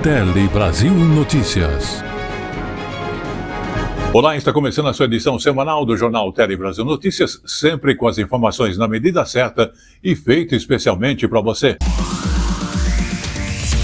Tele Brasil Notícias. Olá, está começando a sua edição semanal do Jornal Tele Brasil Notícias, sempre com as informações na medida certa e feito especialmente para você.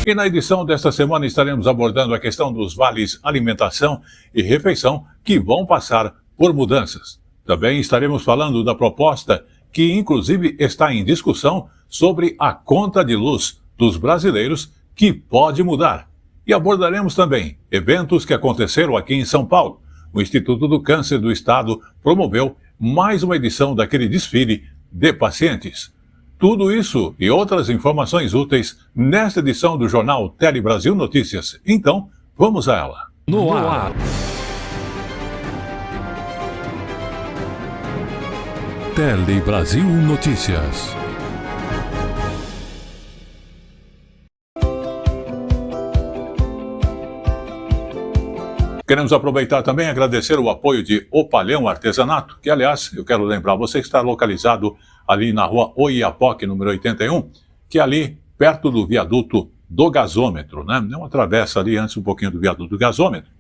E na edição desta semana estaremos abordando a questão dos vales alimentação e refeição que vão passar por mudanças. Também estaremos falando da proposta que inclusive está em discussão sobre a conta de luz dos brasileiros que pode mudar. E abordaremos também eventos que aconteceram aqui em São Paulo. O Instituto do Câncer do Estado promoveu mais uma edição daquele desfile de pacientes. Tudo isso e outras informações úteis nesta edição do Jornal Tele Brasil Notícias. Então, vamos a ela. No ar. Tele Brasil Notícias. Queremos aproveitar também e agradecer o apoio de O Palhão Artesanato, que, aliás, eu quero lembrar você que está localizado ali na rua Oiapoque, número 81, que é ali perto do viaduto do gasômetro, né? É uma travessa ali antes um pouquinho do viaduto do gasômetro.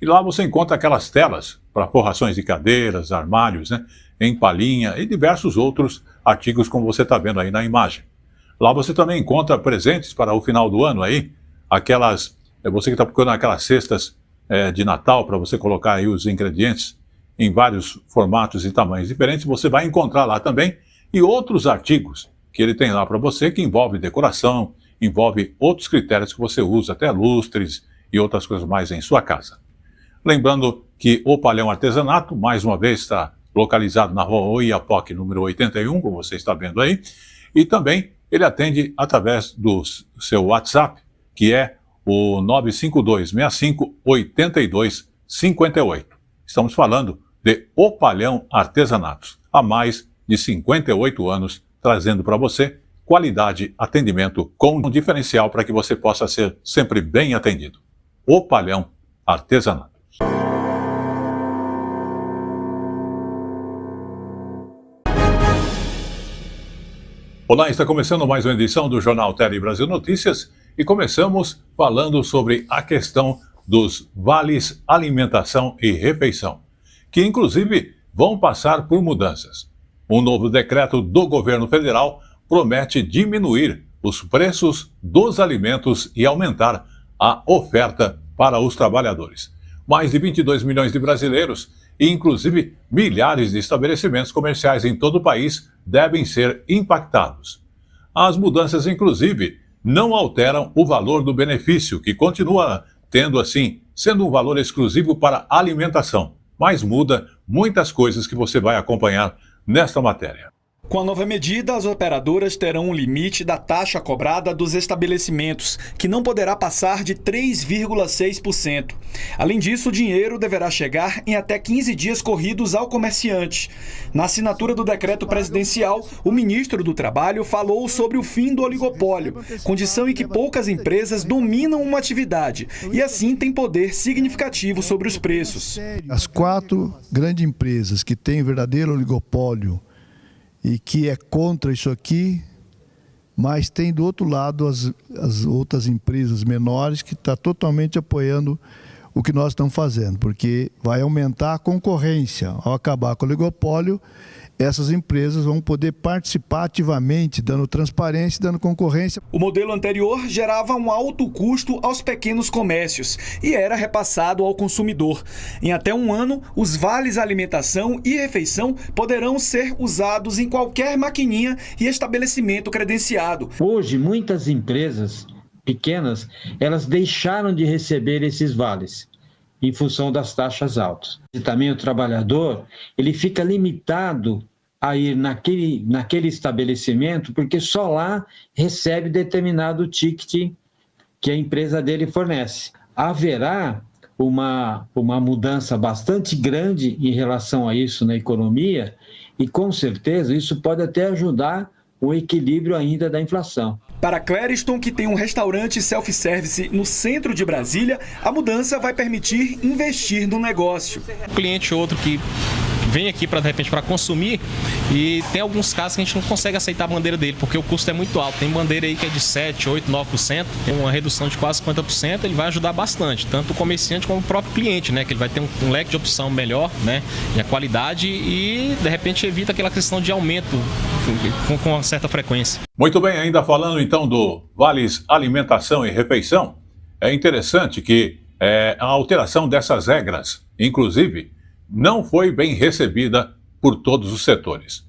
E lá você encontra aquelas telas para forrações de cadeiras, armários, né? Em palhinha e diversos outros artigos como você está vendo aí na imagem. Lá você também encontra presentes para o final do ano aí, você que está procurando aquelas cestas de Natal, para você colocar aí os ingredientes em vários formatos e tamanhos diferentes, você vai encontrar lá também, e outros artigos que ele tem lá para você, que envolve decoração, envolve outros critérios que você usa, até lustres e outras coisas mais em sua casa. Lembrando que o Palhão Artesanato, mais uma vez, está localizado na rua Oiapoque, número 81, como você está vendo aí, e também ele atende através do seu WhatsApp, que é o 952-65-8258. Estamos falando de O Palhão Artesanatos, há mais de 58 anos, trazendo para você qualidade, atendimento com um diferencial para que você possa ser sempre bem atendido. O Palhão Artesanatos. Olá, está começando mais uma edição do Jornal Tele Brasil Notícias e começamos falando sobre a questão dos vales alimentação e refeição, que inclusive vão passar por mudanças. Um novo decreto do governo federal promete diminuir os preços dos alimentos e aumentar a oferta para os trabalhadores. Mais de 22 milhões de brasileiros e inclusive milhares de estabelecimentos comerciais em todo o país devem ser impactados. As mudanças, inclusive, não alteram o valor do benefício, que continua sendo um valor exclusivo para alimentação, mas muda muitas coisas que você vai acompanhar nesta matéria. Com a nova medida, as operadoras terão um limite da taxa cobrada dos estabelecimentos, que não poderá passar de 3,6%. Além disso, o dinheiro deverá chegar em até 15 dias corridos ao comerciante. Na assinatura do decreto presidencial, o ministro do Trabalho falou sobre o fim do oligopólio, condição em que poucas empresas dominam uma atividade e assim têm poder significativo sobre os preços. As 4 grandes empresas que têm verdadeiro oligopólio e que é contra isso aqui, mas tem do outro lado as outras empresas menores que estão totalmente apoiando o que nós estamos fazendo, porque vai aumentar a concorrência. Ao acabar com o oligopólio, essas empresas vão poder participar ativamente, dando transparência e dando concorrência. O modelo anterior gerava um alto custo aos pequenos comércios e era repassado ao consumidor. Em até um ano, os vales alimentação e refeição poderão ser usados em qualquer maquininha e estabelecimento credenciado. Hoje, muitas empresas pequenas, elas deixaram de receber esses vales em função das taxas altas. E também o trabalhador, ele fica limitado a ir naquele estabelecimento, porque só lá recebe determinado ticket que a empresa dele fornece. Haverá uma mudança bastante grande em relação a isso na economia e, com certeza, isso pode até ajudar o equilíbrio ainda da inflação. Para Clériston, que tem um restaurante self-service no centro de Brasília, a mudança vai permitir investir no negócio. Cliente outro que vem aqui para de repente para consumir, E tem alguns casos que a gente não consegue aceitar a bandeira dele, porque o custo é muito alto. Tem bandeira aí que é de 7, 8, 9%, tem uma redução de quase 50%, ele vai ajudar bastante, tanto o comerciante como o próprio cliente, né? Que ele vai ter um leque de opção melhor, né? E a qualidade e, de repente, evita aquela questão de aumento com uma certa frequência. Muito bem, ainda falando então do Vales Alimentação e Refeição, é interessante que a alteração dessas regras, inclusive, não foi bem recebida por todos os setores.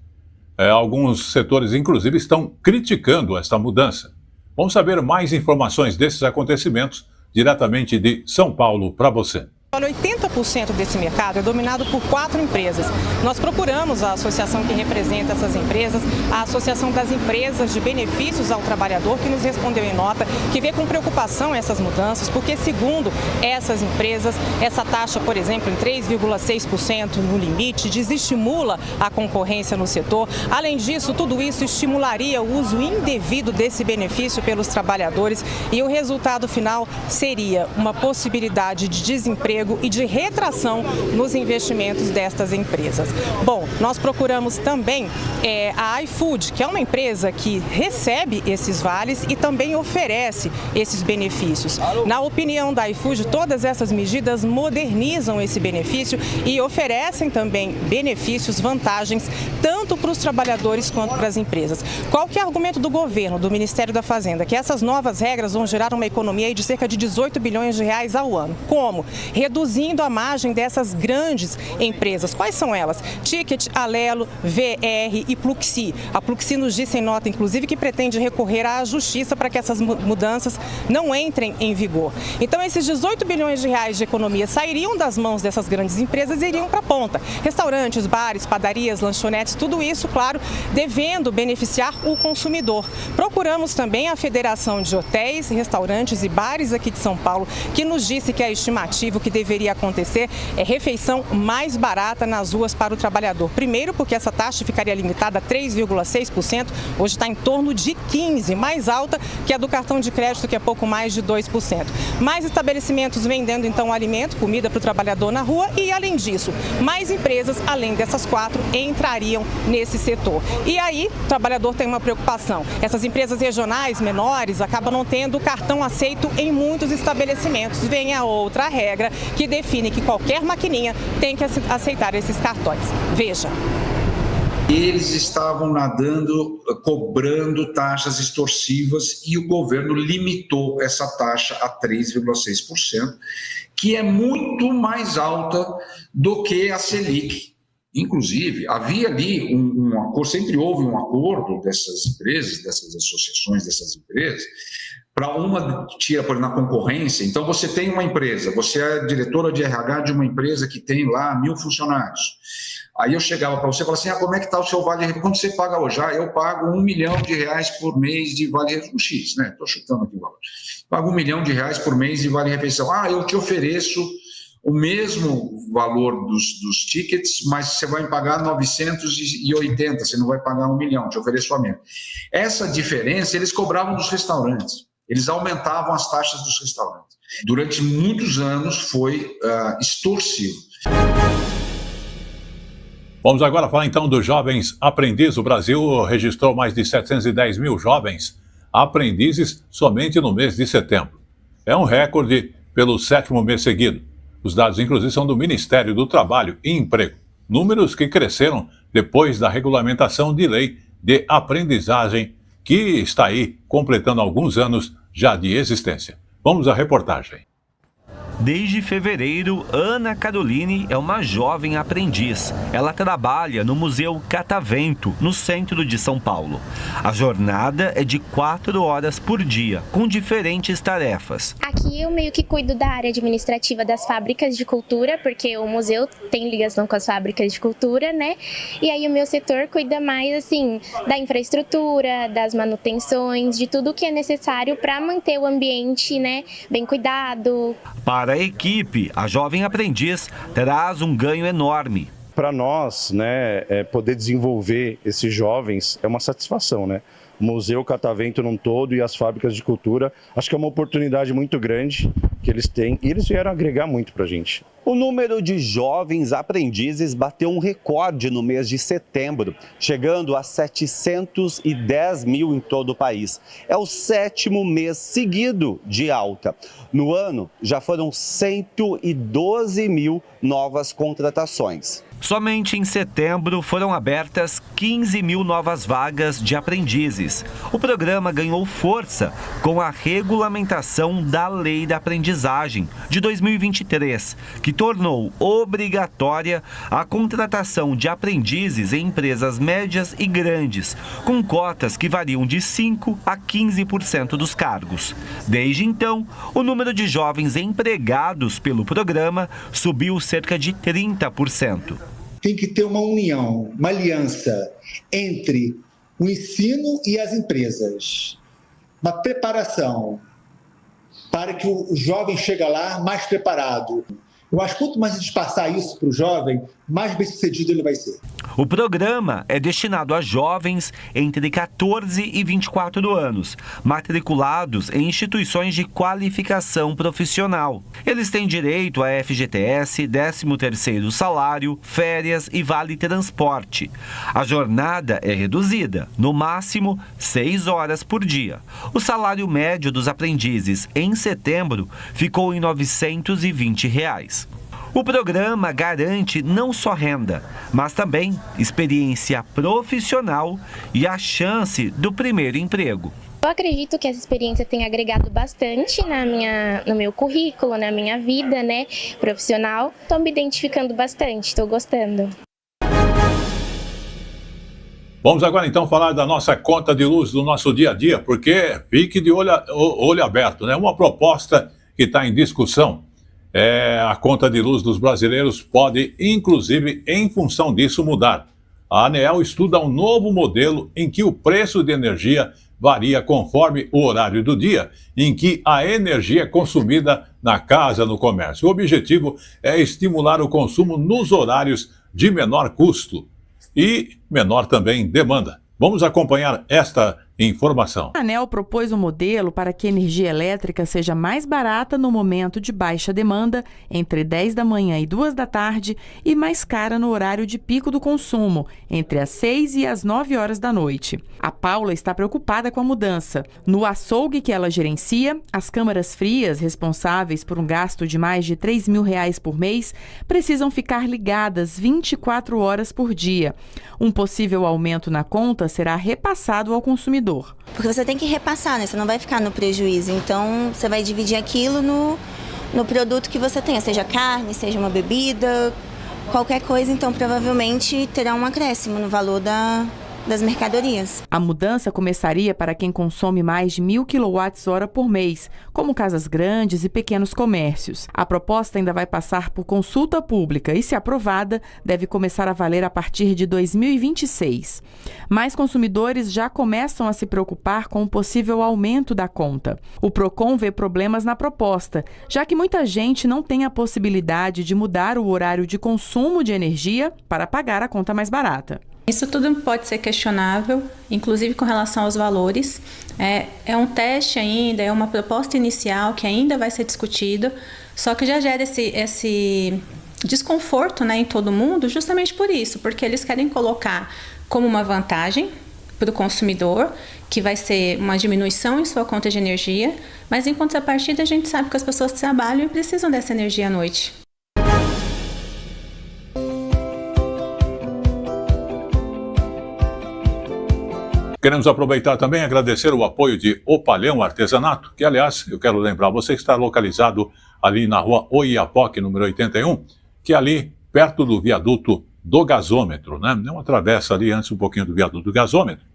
Alguns setores, inclusive, estão criticando esta mudança. Vamos saber mais informações desses acontecimentos diretamente de São Paulo para você. Olha, 80% desse mercado é dominado por 4 empresas. Nós procuramos a associação que representa essas empresas, a Associação das Empresas de Benefícios ao Trabalhador, que nos respondeu em nota que vê com preocupação essas mudanças, porque, segundo essas empresas, essa taxa, por exemplo, em 3,6% no limite, desestimula a concorrência no setor. Além disso, tudo isso estimularia o uso indevido desse benefício pelos trabalhadores e o resultado final seria uma possibilidade de desemprego e de retração nos investimentos destas empresas. Bom, nós procuramos também a iFood, que é uma empresa que recebe esses vales e também oferece esses benefícios. Na opinião da iFood, todas essas medidas modernizam esse benefício e oferecem também benefícios, vantagens, tanto para os trabalhadores quanto para as empresas. Qual que é o argumento do governo, do Ministério da Fazenda? Que essas novas regras vão gerar uma economia de cerca de 18 bilhões de reais ao ano. Como? Reduzindo a margem dessas grandes empresas. Quais são elas? Ticket, Alelo, VR e Pluxi. A Pluxi nos disse em nota, inclusive, que pretende recorrer à justiça para que essas mudanças não entrem em vigor. Então, esses 18 bilhões de reais de economia sairiam das mãos dessas grandes empresas e iriam para a ponta. Restaurantes, bares, padarias, lanchonetes, tudo isso, claro, devendo beneficiar o consumidor. Procuramos também a Federação de Hotéis, Restaurantes e Bares aqui de São Paulo, que nos disse que a estimativa que deveria acontecer é refeição mais barata nas ruas para o trabalhador. Primeiro, porque essa taxa ficaria limitada a 3,6%, hoje está em torno de 15%, mais alta que a do cartão de crédito, que é pouco mais de 2%. Mais estabelecimentos vendendo, então, alimento, comida para o trabalhador na rua e, além disso, mais empresas, além dessas 4, entrariam nesse setor. E aí, o trabalhador tem uma preocupação. Essas empresas regionais menores acabam não tendo o cartão aceito em muitos estabelecimentos. Vem a outra regra que define que qualquer maquininha tem que aceitar esses cartões. Veja. Eles estavam nadando, cobrando taxas extorsivas e o governo limitou essa taxa a 3,6%, que é muito mais alta do que a Selic. Inclusive, havia ali um acordo, sempre houve um acordo dessas empresas, dessas associações, dessas empresas, para uma tira por na concorrência. Então, você tem uma empresa, você é diretora de RH de uma empresa que tem lá 1.000 funcionários. Aí eu chegava para você e falava assim, como é que está o seu vale refeição? Quanto você paga hoje? Eu pago R$1 milhão por mês de vale refeição. X, né? Estou chutando aqui o valor. Pago R$1 milhão por mês de vale refeição. Eu te ofereço o mesmo valor dos tickets, mas você vai pagar 980, você não vai pagar R$1 milhão, te ofereço a menos. Essa diferença eles cobravam dos restaurantes. Eles aumentavam as taxas dos restaurantes. Durante muitos anos foi extorsivo. Vamos agora falar então dos jovens aprendizes. O Brasil registrou mais de 710 mil jovens aprendizes somente no mês de setembro. É um recorde pelo 7º mês seguido. Os dados, inclusive, são do Ministério do Trabalho e Emprego. Números que cresceram depois da regulamentação de lei de aprendizagem, que está aí completando alguns anos já de existência. Vamos à reportagem. Desde fevereiro, Ana Caroline é uma jovem aprendiz. Ela trabalha no Museu Catavento, no centro de São Paulo. A jornada é de 4 horas por dia, com diferentes tarefas. Aqui eu meio que cuido da área administrativa das fábricas de cultura, porque o museu tem ligação com as fábricas de cultura, né? E aí o meu setor cuida mais, assim, da infraestrutura, das manutenções, de tudo que é necessário para manter o ambiente, né, bem cuidado. Para a equipe, a jovem aprendiz traz um ganho enorme. Para nós, né, poder desenvolver esses jovens é uma satisfação, né? O Museu Catavento num todo e as fábricas de cultura, acho que é uma oportunidade muito grande que eles têm e eles vieram agregar muito para a gente. O número de jovens aprendizes bateu um recorde no mês de setembro, chegando a 710 mil em todo o país. É o 7º mês seguido de alta. No ano, já foram 112 mil novas contratações. Somente em setembro foram abertas 15 mil novas vagas de aprendizes. O programa ganhou força com a regulamentação da Lei da Aprendizagem de 2023, que tornou obrigatória a contratação de aprendizes em empresas médias e grandes, com cotas que variam de 5% a 15% dos cargos. Desde então, o número de jovens empregados pelo programa subiu cerca de 30%. Tem que ter uma união, uma aliança entre o ensino e as empresas. Uma preparação para que o jovem chegue lá mais preparado. Eu acho que quanto mais a gente passar isso para o jovem, mais bem-sucedido ele vai ser. O programa é destinado a jovens entre 14 e 24 anos, matriculados em instituições de qualificação profissional. Eles têm direito a FGTS, 13º salário, férias e vale transporte. A jornada é reduzida, no máximo 6 horas por dia. O salário médio dos aprendizes em setembro ficou em R$ 920. O programa garante não só renda, mas também experiência profissional e a chance do primeiro emprego. Eu acredito que essa experiência tem agregado bastante no meu currículo, na minha vida, né, profissional. Estou me identificando bastante, estou gostando. Vamos agora então falar da nossa conta de luz do nosso dia a dia, porque fique de olho aberto, né? Uma proposta que está em discussão. A conta de luz dos brasileiros pode, inclusive, em função disso, mudar. A ANEEL estuda um novo modelo em que o preço de energia varia conforme o horário do dia em que a energia é consumida na casa, no comércio. O objetivo é estimular o consumo nos horários de menor custo e menor também demanda. Vamos acompanhar esta informação. A ANEEL propôs um modelo para que a energia elétrica seja mais barata no momento de baixa demanda, entre 10 da manhã e 2 da tarde, e mais cara no horário de pico do consumo, entre as 6 e as 9 horas da noite. A Paula está preocupada com a mudança. No açougue que ela gerencia, as câmaras frias, responsáveis por um gasto de mais de R$ 3.000 por mês, precisam ficar ligadas 24 horas por dia. Um possível aumento na conta será repassado ao consumidor. Porque você tem que repassar, né? Você não vai ficar no prejuízo. Então, você vai dividir aquilo no produto que você tenha, seja carne, seja uma bebida, qualquer coisa. Então, provavelmente terá um acréscimo no valor das mercadorias. A mudança começaria para quem consome mais de 1.000 kWh por mês, como casas grandes e pequenos comércios. A proposta ainda vai passar por consulta pública e, se aprovada, deve começar a valer a partir de 2026. Mais consumidores já começam a se preocupar com o possível aumento da conta. O PROCON vê problemas na proposta, já que muita gente não tem a possibilidade de mudar o horário de consumo de energia para pagar a conta mais barata. Isso tudo pode ser questionável, inclusive com relação aos valores. É um teste ainda, é uma proposta inicial que ainda vai ser discutida, só que já gera esse desconforto, né, em todo mundo, justamente por isso, porque eles querem colocar como uma vantagem para o consumidor, que vai ser uma diminuição em sua conta de energia, mas em contrapartida a gente sabe que as pessoas trabalham e precisam dessa energia à noite. Queremos aproveitar também e agradecer o apoio de Opalhão Artesanato, que, aliás, eu quero lembrar você que está localizado ali na rua Oiapoque, número 81, que é ali perto do viaduto do gasômetro, né? É uma travessa ali antes um pouquinho do viaduto do gasômetro.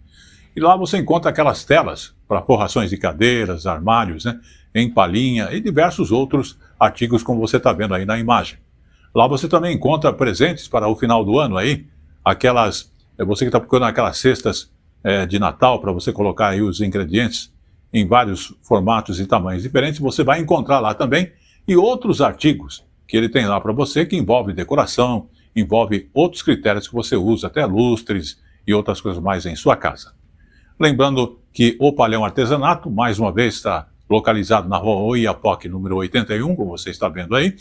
E lá você encontra aquelas telas para forrações de cadeiras, armários, né? Em palhinha e diversos outros artigos como você está vendo aí na imagem. Lá você também encontra presentes para o final do ano aí, você que está procurando aquelas cestas de Natal, para você colocar aí os ingredientes em vários formatos e tamanhos diferentes, você vai encontrar lá também, e outros artigos que ele tem lá para você, que envolve decoração, envolve outros critérios que você usa, até lustres e outras coisas mais em sua casa. Lembrando que o Opalhão Artesanato, mais uma vez, está localizado na rua Oiapoque, número 81, como você está vendo aí.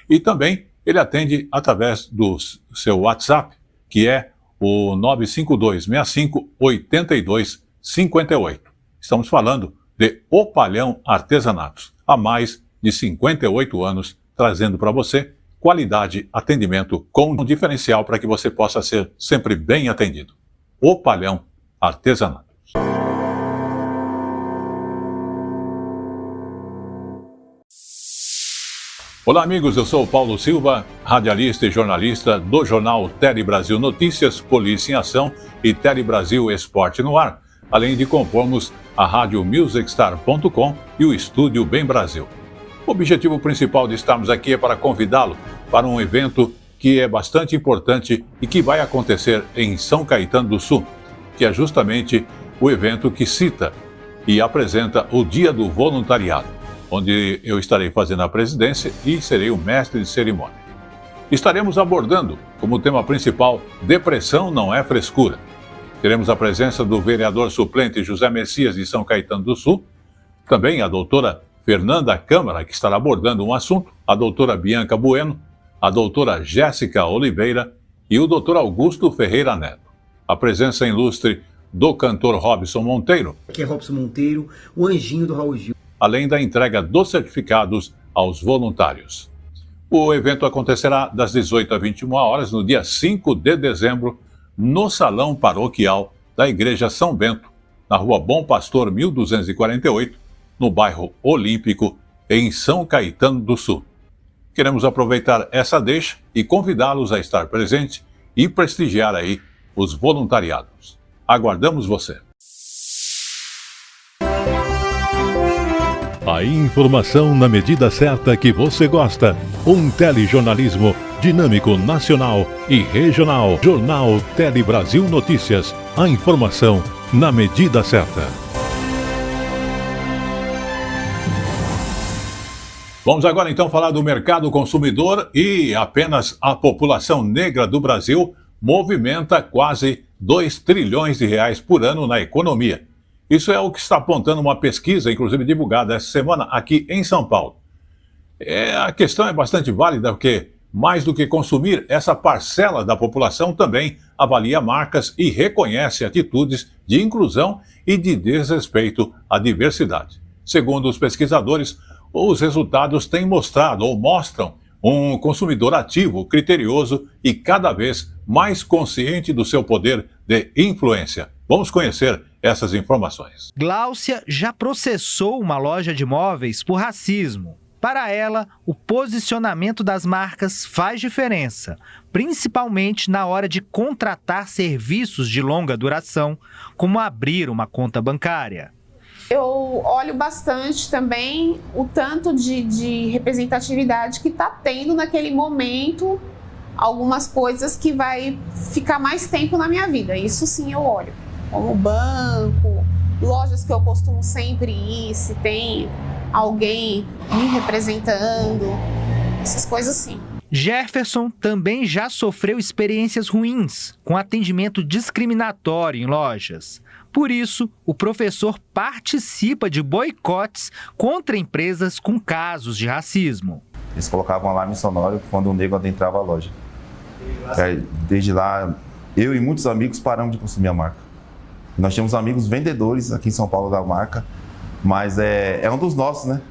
E também ele atende através do seu WhatsApp, que é o 952-65-82-58. Estamos falando de O Palhão Artesanatos, há mais de 58 anos, trazendo para você qualidade, atendimento com um diferencial para que você possa ser sempre bem atendido. O Palhão Artesanatos. Olá, amigos, eu sou o Paulo Silva, radialista e jornalista do jornal Tele Brasil Notícias, Polícia em Ação e Tele Brasil Esporte no Ar, além de compormos a rádio MusicStar.com e o Estúdio Bem Brasil. O objetivo principal de estarmos aqui é para convidá-lo para um evento que é bastante importante e que vai acontecer em São Caetano do Sul, que é justamente o evento que cita e apresenta o Dia do Voluntariado, onde eu estarei fazendo a presidência e serei o mestre de cerimônia. Estaremos abordando, como tema principal, Depressão não é frescura. Teremos a presença do vereador suplente José Messias de São Caetano do Sul, também a doutora Fernanda Câmara, que estará abordando um assunto, a doutora Bianca Bueno, a doutora Jéssica Oliveira e o doutor Augusto Ferreira Neto. A presença ilustre do cantor Robson Monteiro. Aqui é Robson Monteiro, o anjinho do Raul Gil. Além da entrega dos certificados aos voluntários. O evento acontecerá das 18 às 21 horas, no dia 5 de dezembro, no Salão Paroquial da Igreja São Bento, na Rua Bom Pastor 1248, no bairro Olímpico, em São Caetano do Sul. Queremos aproveitar essa deixa e convidá-los a estar presente e prestigiar aí os voluntariados. Aguardamos você! A informação na medida certa que você gosta. Um telejornalismo dinâmico, nacional e regional. Jornal Tele Brasil Notícias. A informação na medida certa. Vamos agora então falar do mercado consumidor e apenas a população negra do Brasil movimenta quase 2 trilhões de reais por ano na economia. Isso é o que está apontando uma pesquisa, inclusive divulgada essa semana aqui em São Paulo. A questão é bastante válida, porque mais do que consumir, essa parcela da população também avalia marcas e reconhece atitudes de inclusão e de desrespeito à diversidade. Segundo os pesquisadores, os resultados têm mostrado ou mostram um consumidor ativo, criterioso e cada vez mais consciente do seu poder de influência. Vamos conhecer essas informações. Gláucia já processou uma loja de móveis por racismo. Para ela, o posicionamento das marcas faz diferença, principalmente na hora de contratar serviços de longa duração, como abrir uma conta bancária. Eu olho bastante também o tanto de representatividade que está tendo naquele momento, algumas coisas que vai ficar mais tempo na minha vida. Isso sim eu olho, como banco, lojas que eu costumo sempre ir, se tem alguém me representando, essas coisas sim. Jefferson também já sofreu experiências ruins com atendimento discriminatório em lojas. Por isso, o professor participa de boicotes contra empresas com casos de racismo. Eles colocavam um alarme sonoro quando um negro adentrava a loja. Desde lá, eu e muitos amigos paramos de consumir a marca. Nós tínhamos amigos vendedores aqui em São Paulo da marca, mas é um dos nossos, né?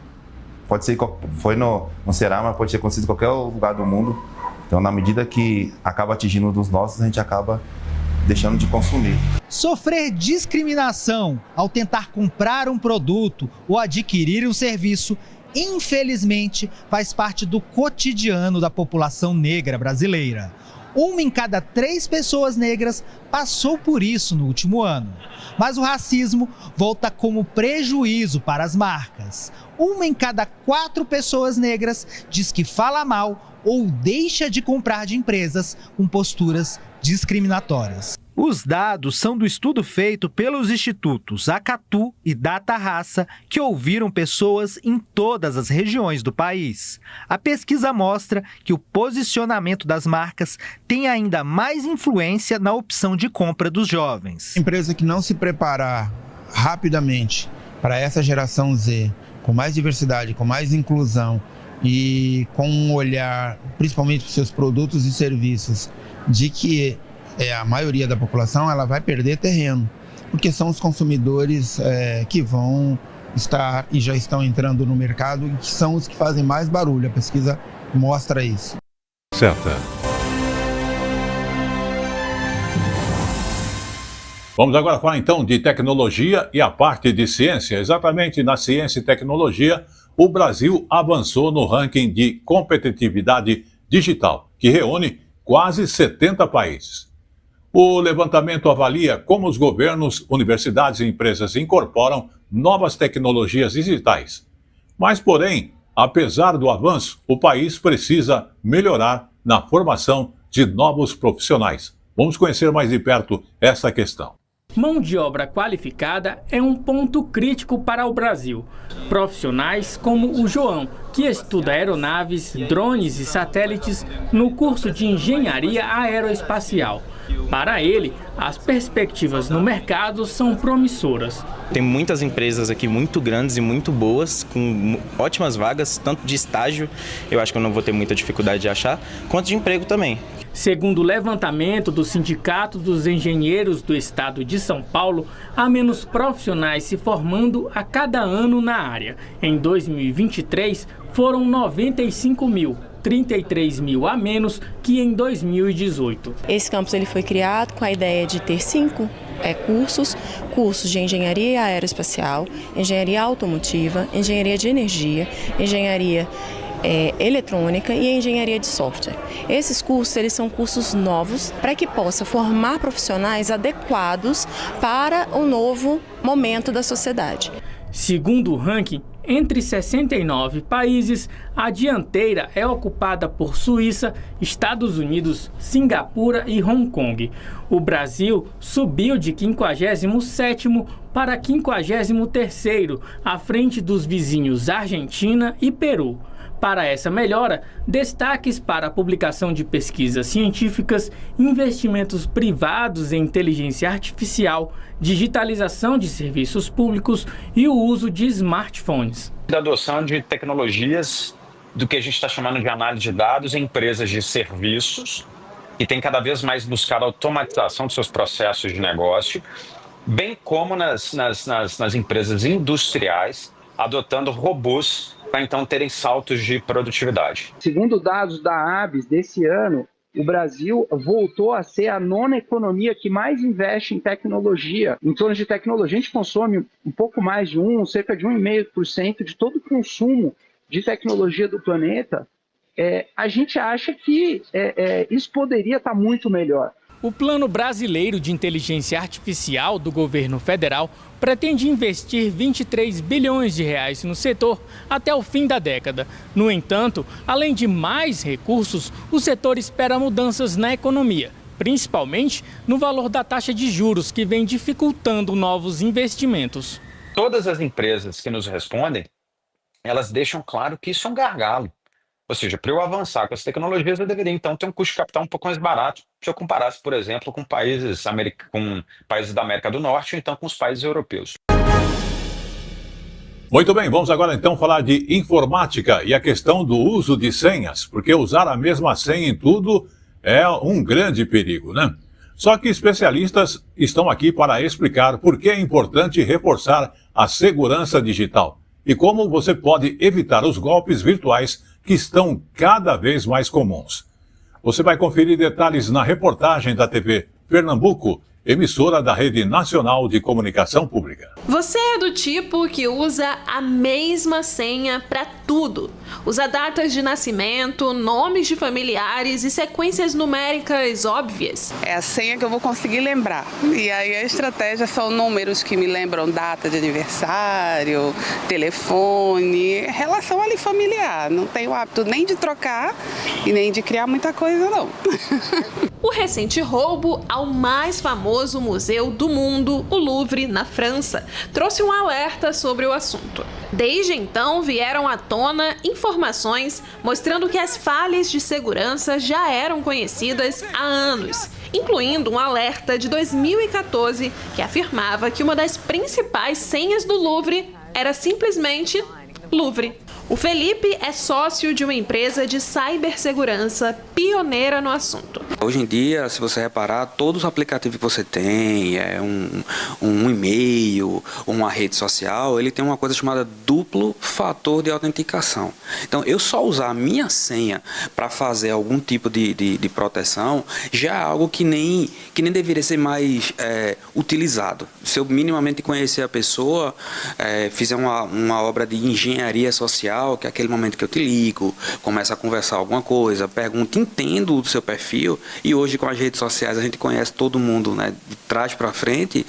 Pode ser, foi no Ceará, mas pode ter acontecido em qualquer lugar do mundo. Então, na medida que acaba atingindo um dos nossos, a gente acaba deixando de consumir. Sofrer discriminação ao tentar comprar um produto ou adquirir um serviço, infelizmente, faz parte do cotidiano da população negra brasileira. 1 em cada 3 pessoas negras passou por isso no último ano. Mas o racismo volta como prejuízo para as marcas. 1 em cada 4 pessoas negras diz que fala mal ou deixa de comprar de empresas com posturas discriminatórias. Os dados são do estudo feito pelos institutos Acatu e Data Raça, que ouviram pessoas em todas as regiões do país. A pesquisa mostra que o posicionamento das marcas tem ainda mais influência na opção de compra dos jovens. Empresa que não se preparar rapidamente para essa geração Z com mais diversidade, com mais inclusão e com um olhar, principalmente para os seus produtos e serviços, de que a maioria da população ela vai perder terreno, porque são os consumidores que vão estar e já estão entrando no mercado e que são os que fazem mais barulho. A pesquisa mostra isso. Certa. Vamos agora falar então de tecnologia e a parte de ciência. Exatamente na ciência e tecnologia, o Brasil avançou no ranking de competitividade digital, que reúne quase 70 países. O levantamento avalia como os governos, universidades e empresas incorporam novas tecnologias digitais. Mas, porém, apesar do avanço, o país precisa melhorar na formação de novos profissionais. Vamos conhecer mais de perto essa questão. Mão de obra qualificada é um ponto crítico para o Brasil. Profissionais como o João, que estuda aeronaves, drones e satélites no curso de Engenharia Aeroespacial. Para ele, as perspectivas no mercado são promissoras. Tem muitas empresas aqui muito grandes e muito boas, com ótimas vagas, tanto de estágio, eu acho que eu não vou ter muita dificuldade de achar, quanto de emprego também. Segundo o levantamento do Sindicato dos Engenheiros do Estado de São Paulo, há menos profissionais se formando a cada ano na área. Em 2023, foram 95 mil. 33 mil a menos que em 2018. Esse campus ele foi criado com a ideia de ter 5 cursos de engenharia aeroespacial, engenharia automotiva, engenharia de energia, engenharia eletrônica e engenharia de software. Esses cursos eles são cursos novos para que possa formar profissionais adequados para o novo momento da sociedade. Segundo o ranking, entre 69 países, a dianteira é ocupada por Suíça, Estados Unidos, Singapura e Hong Kong. O Brasil subiu de 57º para 53º, à frente dos vizinhos Argentina e Peru. Para essa melhora, destaques para a publicação de pesquisas científicas, investimentos privados em inteligência artificial, digitalização de serviços públicos e o uso de smartphones. Da adoção de tecnologias do que a gente está chamando de análise de dados em empresas de serviços, que tem cada vez mais buscado a automatização de seus processos de negócio, bem como nas empresas industriais, adotando robôs para então terem saltos de produtividade. Segundo dados da ABS desse ano, o Brasil voltou a ser a 9ª economia que mais investe em tecnologia. Em torno de tecnologia, a gente consome um pouco mais de cerca de 1,5% de todo o consumo de tecnologia do planeta. A gente acha que isso poderia estar muito melhor. O Plano Brasileiro de Inteligência Artificial do governo federal pretende investir 23 bilhões de reais no setor até o fim da década. No entanto, além de mais recursos, o setor espera mudanças na economia, principalmente no valor da taxa de juros, que vem dificultando novos investimentos. Todas as empresas que nos respondem, elas deixam claro que isso é um gargalo. Ou seja, para eu avançar com as tecnologias, eu deveria então ter um custo de capital um pouco mais barato, se eu comparasse, por exemplo, com países da América do Norte ou então com os países europeus. Muito bem, vamos agora então falar de informática e a questão do uso de senhas, porque usar a mesma senha em tudo é um grande perigo, né? Só que especialistas estão aqui para explicar por que é importante reforçar a segurança digital e como você pode evitar os golpes virtuais que estão cada vez mais comuns. Você vai conferir detalhes na reportagem da TV Pernambuco, emissora da Rede Nacional de Comunicação Pública. Você é do tipo que usa a mesma senha para tudo. Usa datas de nascimento, nomes de familiares e sequências numéricas óbvias. É a senha que eu vou conseguir lembrar. E aí a estratégia são números que me lembram data de aniversário, telefone, relação ali familiar. Não tenho hábito nem de trocar e nem de criar muita coisa, não. O recente roubo ao mais famoso museu do mundo, o Louvre, na França, trouxe um alerta sobre o assunto. Desde então, vieram à tona informações mostrando que as falhas de segurança já eram conhecidas há anos, incluindo um alerta de 2014 que afirmava que uma das principais senhas do Louvre era simplesmente Louvre. O Felipe é sócio de uma empresa de cibersegurança pioneira no assunto. Hoje em dia, se você reparar, todos os aplicativos que você tem, um e-mail, uma rede social, ele tem uma coisa chamada duplo fator de autenticação. Então, eu só usar a minha senha para fazer algum tipo de proteção já é algo que nem deveria ser mais utilizado. Se eu minimamente conhecer a pessoa, fizer uma obra de engenharia social, que é aquele momento que eu te ligo, começo a conversar alguma coisa, pergunto, entendo do seu perfil, e hoje com as redes sociais a gente conhece todo mundo, né, de trás para frente,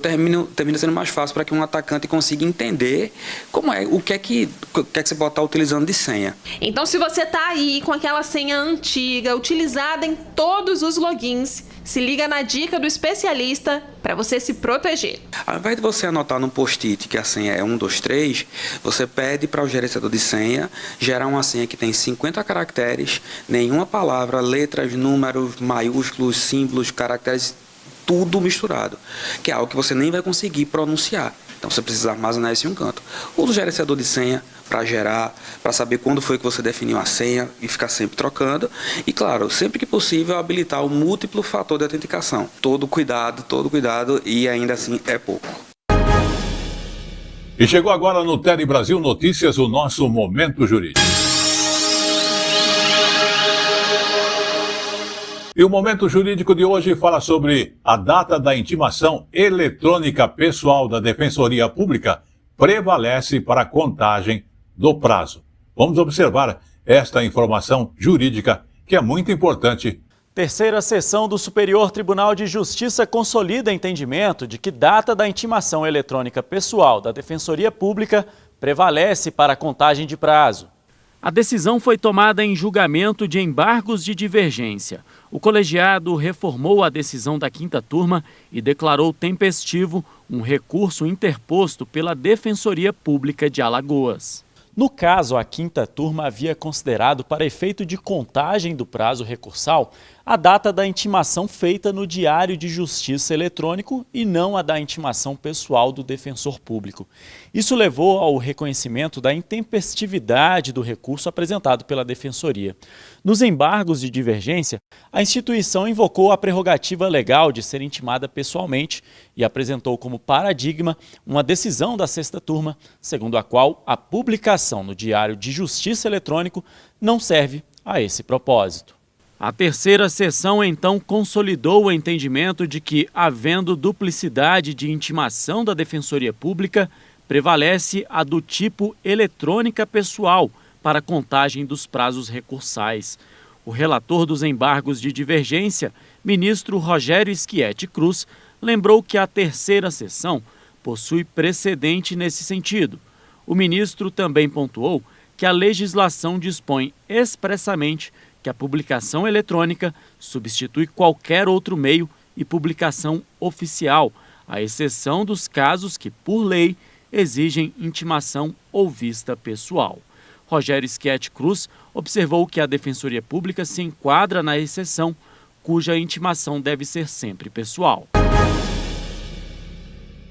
termina sendo mais fácil para que um atacante consiga entender como o que é que você pode estar utilizando de senha. Então, se você está aí com aquela senha antiga, utilizada em todos os logins, se liga na dica do especialista para você se proteger. Ao invés de você anotar no post-it que a senha é 123, você pede para o gerenciador de senha gerar uma senha que tem 50 caracteres, nenhuma palavra, letras, números, maiúsculos, símbolos, caracteres, tudo misturado, que é algo que você nem vai conseguir pronunciar. Então você precisa armazenar isso em um canto. Usa o gerenciador de senha para gerar, para saber quando foi que você definiu a senha e ficar sempre trocando. E claro, sempre que possível, habilitar o múltiplo fator de autenticação. Todo cuidado e ainda assim é pouco. E chegou agora no Tele Brasil Notícias o nosso Momento Jurídico. E o Momento Jurídico de hoje fala sobre a data da intimação eletrônica pessoal da Defensoria Pública prevalece para a contagem do prazo. Vamos observar esta informação jurídica que é muito importante. Terceira sessão do Superior Tribunal de Justiça consolida entendimento de que data da intimação eletrônica pessoal da Defensoria Pública prevalece para a contagem de prazo. A decisão foi tomada em julgamento de embargos de divergência. O colegiado reformou a decisão da quinta turma e declarou tempestivo um recurso interposto pela Defensoria Pública de Alagoas. No caso, a quinta turma havia considerado, para efeito de contagem do prazo recursal, a data da intimação feita no Diário de Justiça eletrônico e não a da intimação pessoal do defensor público. Isso levou ao reconhecimento da intempestividade do recurso apresentado pela Defensoria. Nos embargos de divergência, a instituição invocou a prerrogativa legal de ser intimada pessoalmente e apresentou como paradigma uma decisão da sexta turma, segundo a qual a publicação no Diário de Justiça eletrônico não serve a esse propósito. A terceira sessão, então, consolidou o entendimento de que, havendo duplicidade de intimação da Defensoria Pública, prevalece a do tipo eletrônica pessoal para a contagem dos prazos recursais. O relator dos embargos de divergência, ministro Rogério Schietti Cruz, lembrou que a terceira sessão possui precedente nesse sentido. O ministro também pontuou que a legislação dispõe expressamente que a publicação eletrônica substitui qualquer outro meio e publicação oficial, à exceção dos casos que, por lei, exigem intimação ou vista pessoal. Rogério Schietti Cruz observou que a Defensoria Pública se enquadra na exceção, cuja intimação deve ser sempre pessoal.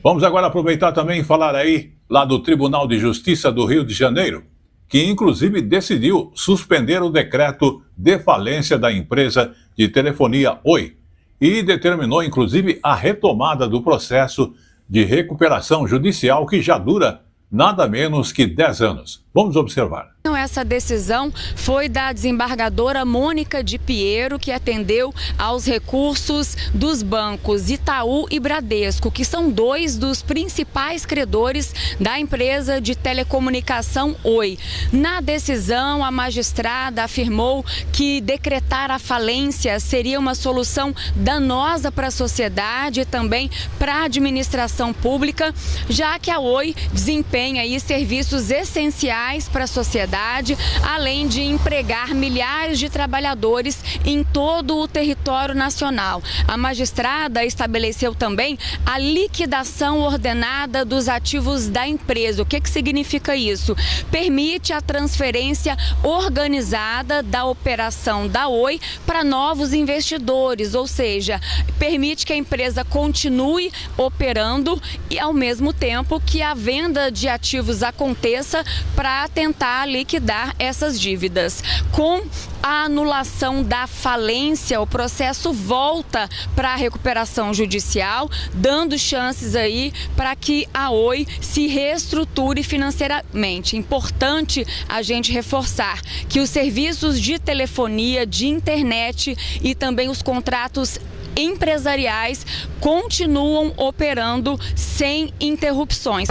Vamos agora aproveitar também e falar aí lá do Tribunal de Justiça do Rio de Janeiro, que inclusive decidiu suspender o decreto de falência da empresa de telefonia Oi e determinou inclusive a retomada do processo de recuperação judicial que já dura nada menos que 10 anos. Vamos observar. Essa decisão foi da desembargadora Mônica de Piero, que atendeu aos recursos dos bancos Itaú e Bradesco, que são dois dos principais credores da empresa de telecomunicação Oi. Na decisão, a magistrada afirmou que decretar a falência seria uma solução danosa para a sociedade e também para a administração pública, já que a Oi desempenha aí serviços essenciais reais para a sociedade, além de empregar milhares de trabalhadores em todo o território nacional. A magistrada estabeleceu também a liquidação ordenada dos ativos da empresa. O que significa isso? Permite a transferência organizada da operação da Oi para novos investidores, ou seja, permite que a empresa continue operando e, ao mesmo tempo, que a venda de ativos aconteça para tentar liquidar essas dívidas. Com a anulação da falência, o processo volta para a recuperação judicial, dando chances aí para que a Oi se reestruture financeiramente. Importante a gente reforçar que os serviços de telefonia, de internet e também os contratos empresariais continuam operando sem interrupções.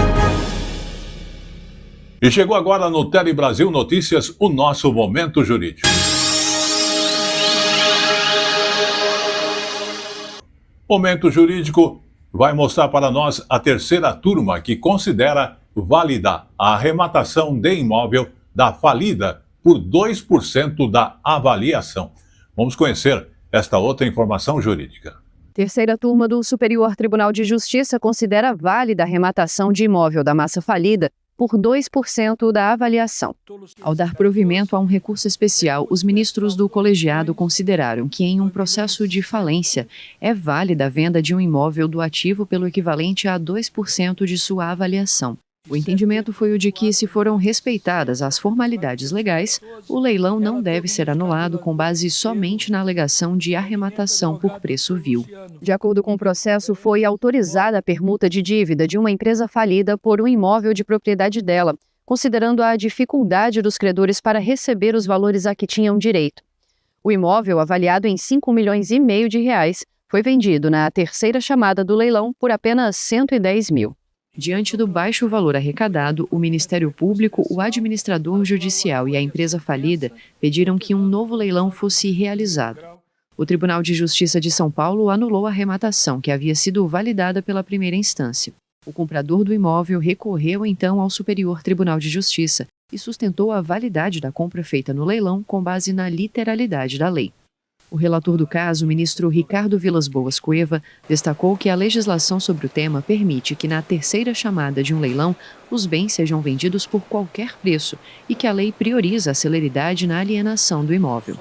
E chegou agora no Tele Brasil Notícias o nosso Momento Jurídico. Momento Jurídico vai mostrar para nós a terceira turma que considera válida a arrematação de imóvel da falida por 2% da avaliação. Vamos conhecer esta outra informação jurídica. Terceira turma do Superior Tribunal de Justiça considera válida a arrematação de imóvel da massa falida por 2% da avaliação. Ao dar provimento a um recurso especial, os ministros do colegiado consideraram que, em um processo de falência, é válida a venda de um imóvel do ativo pelo equivalente a 2% de sua avaliação. O entendimento foi o de que, se foram respeitadas as formalidades legais, o leilão não deve ser anulado com base somente na alegação de arrematação por preço vil. De acordo com o processo, foi autorizada a permuta de dívida de uma empresa falida por um imóvel de propriedade dela, considerando a dificuldade dos credores para receber os valores a que tinham direito. O imóvel, avaliado em R$5,5 milhões, foi vendido na terceira chamada do leilão por apenas R$110 mil. Diante do baixo valor arrecadado, o Ministério Público, o administrador judicial e a empresa falida pediram que um novo leilão fosse realizado. O Tribunal de Justiça de São Paulo anulou a arrematação, que havia sido validada pela primeira instância. O comprador do imóvel recorreu então ao Superior Tribunal de Justiça e sustentou a validade da compra feita no leilão com base na literalidade da lei. O relator do caso, o ministro Ricardo Vilas Boas Cueva, destacou que a legislação sobre o tema permite que, na terceira chamada de um leilão, os bens sejam vendidos por qualquer preço e que a lei prioriza a celeridade na alienação do imóvel.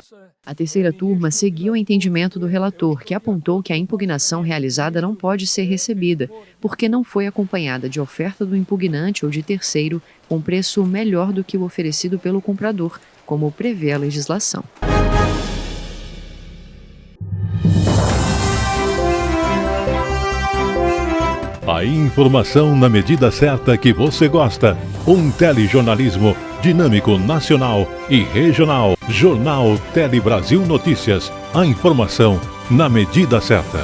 A terceira turma seguiu o entendimento do relator, que apontou que a impugnação realizada não pode ser recebida, porque não foi acompanhada de oferta do impugnante ou de terceiro com preço melhor do que o oferecido pelo comprador, como prevê a legislação. A informação na medida certa que você gosta. Um telejornalismo dinâmico, nacional e regional. Jornal Tele Brasil Notícias. A informação na medida certa.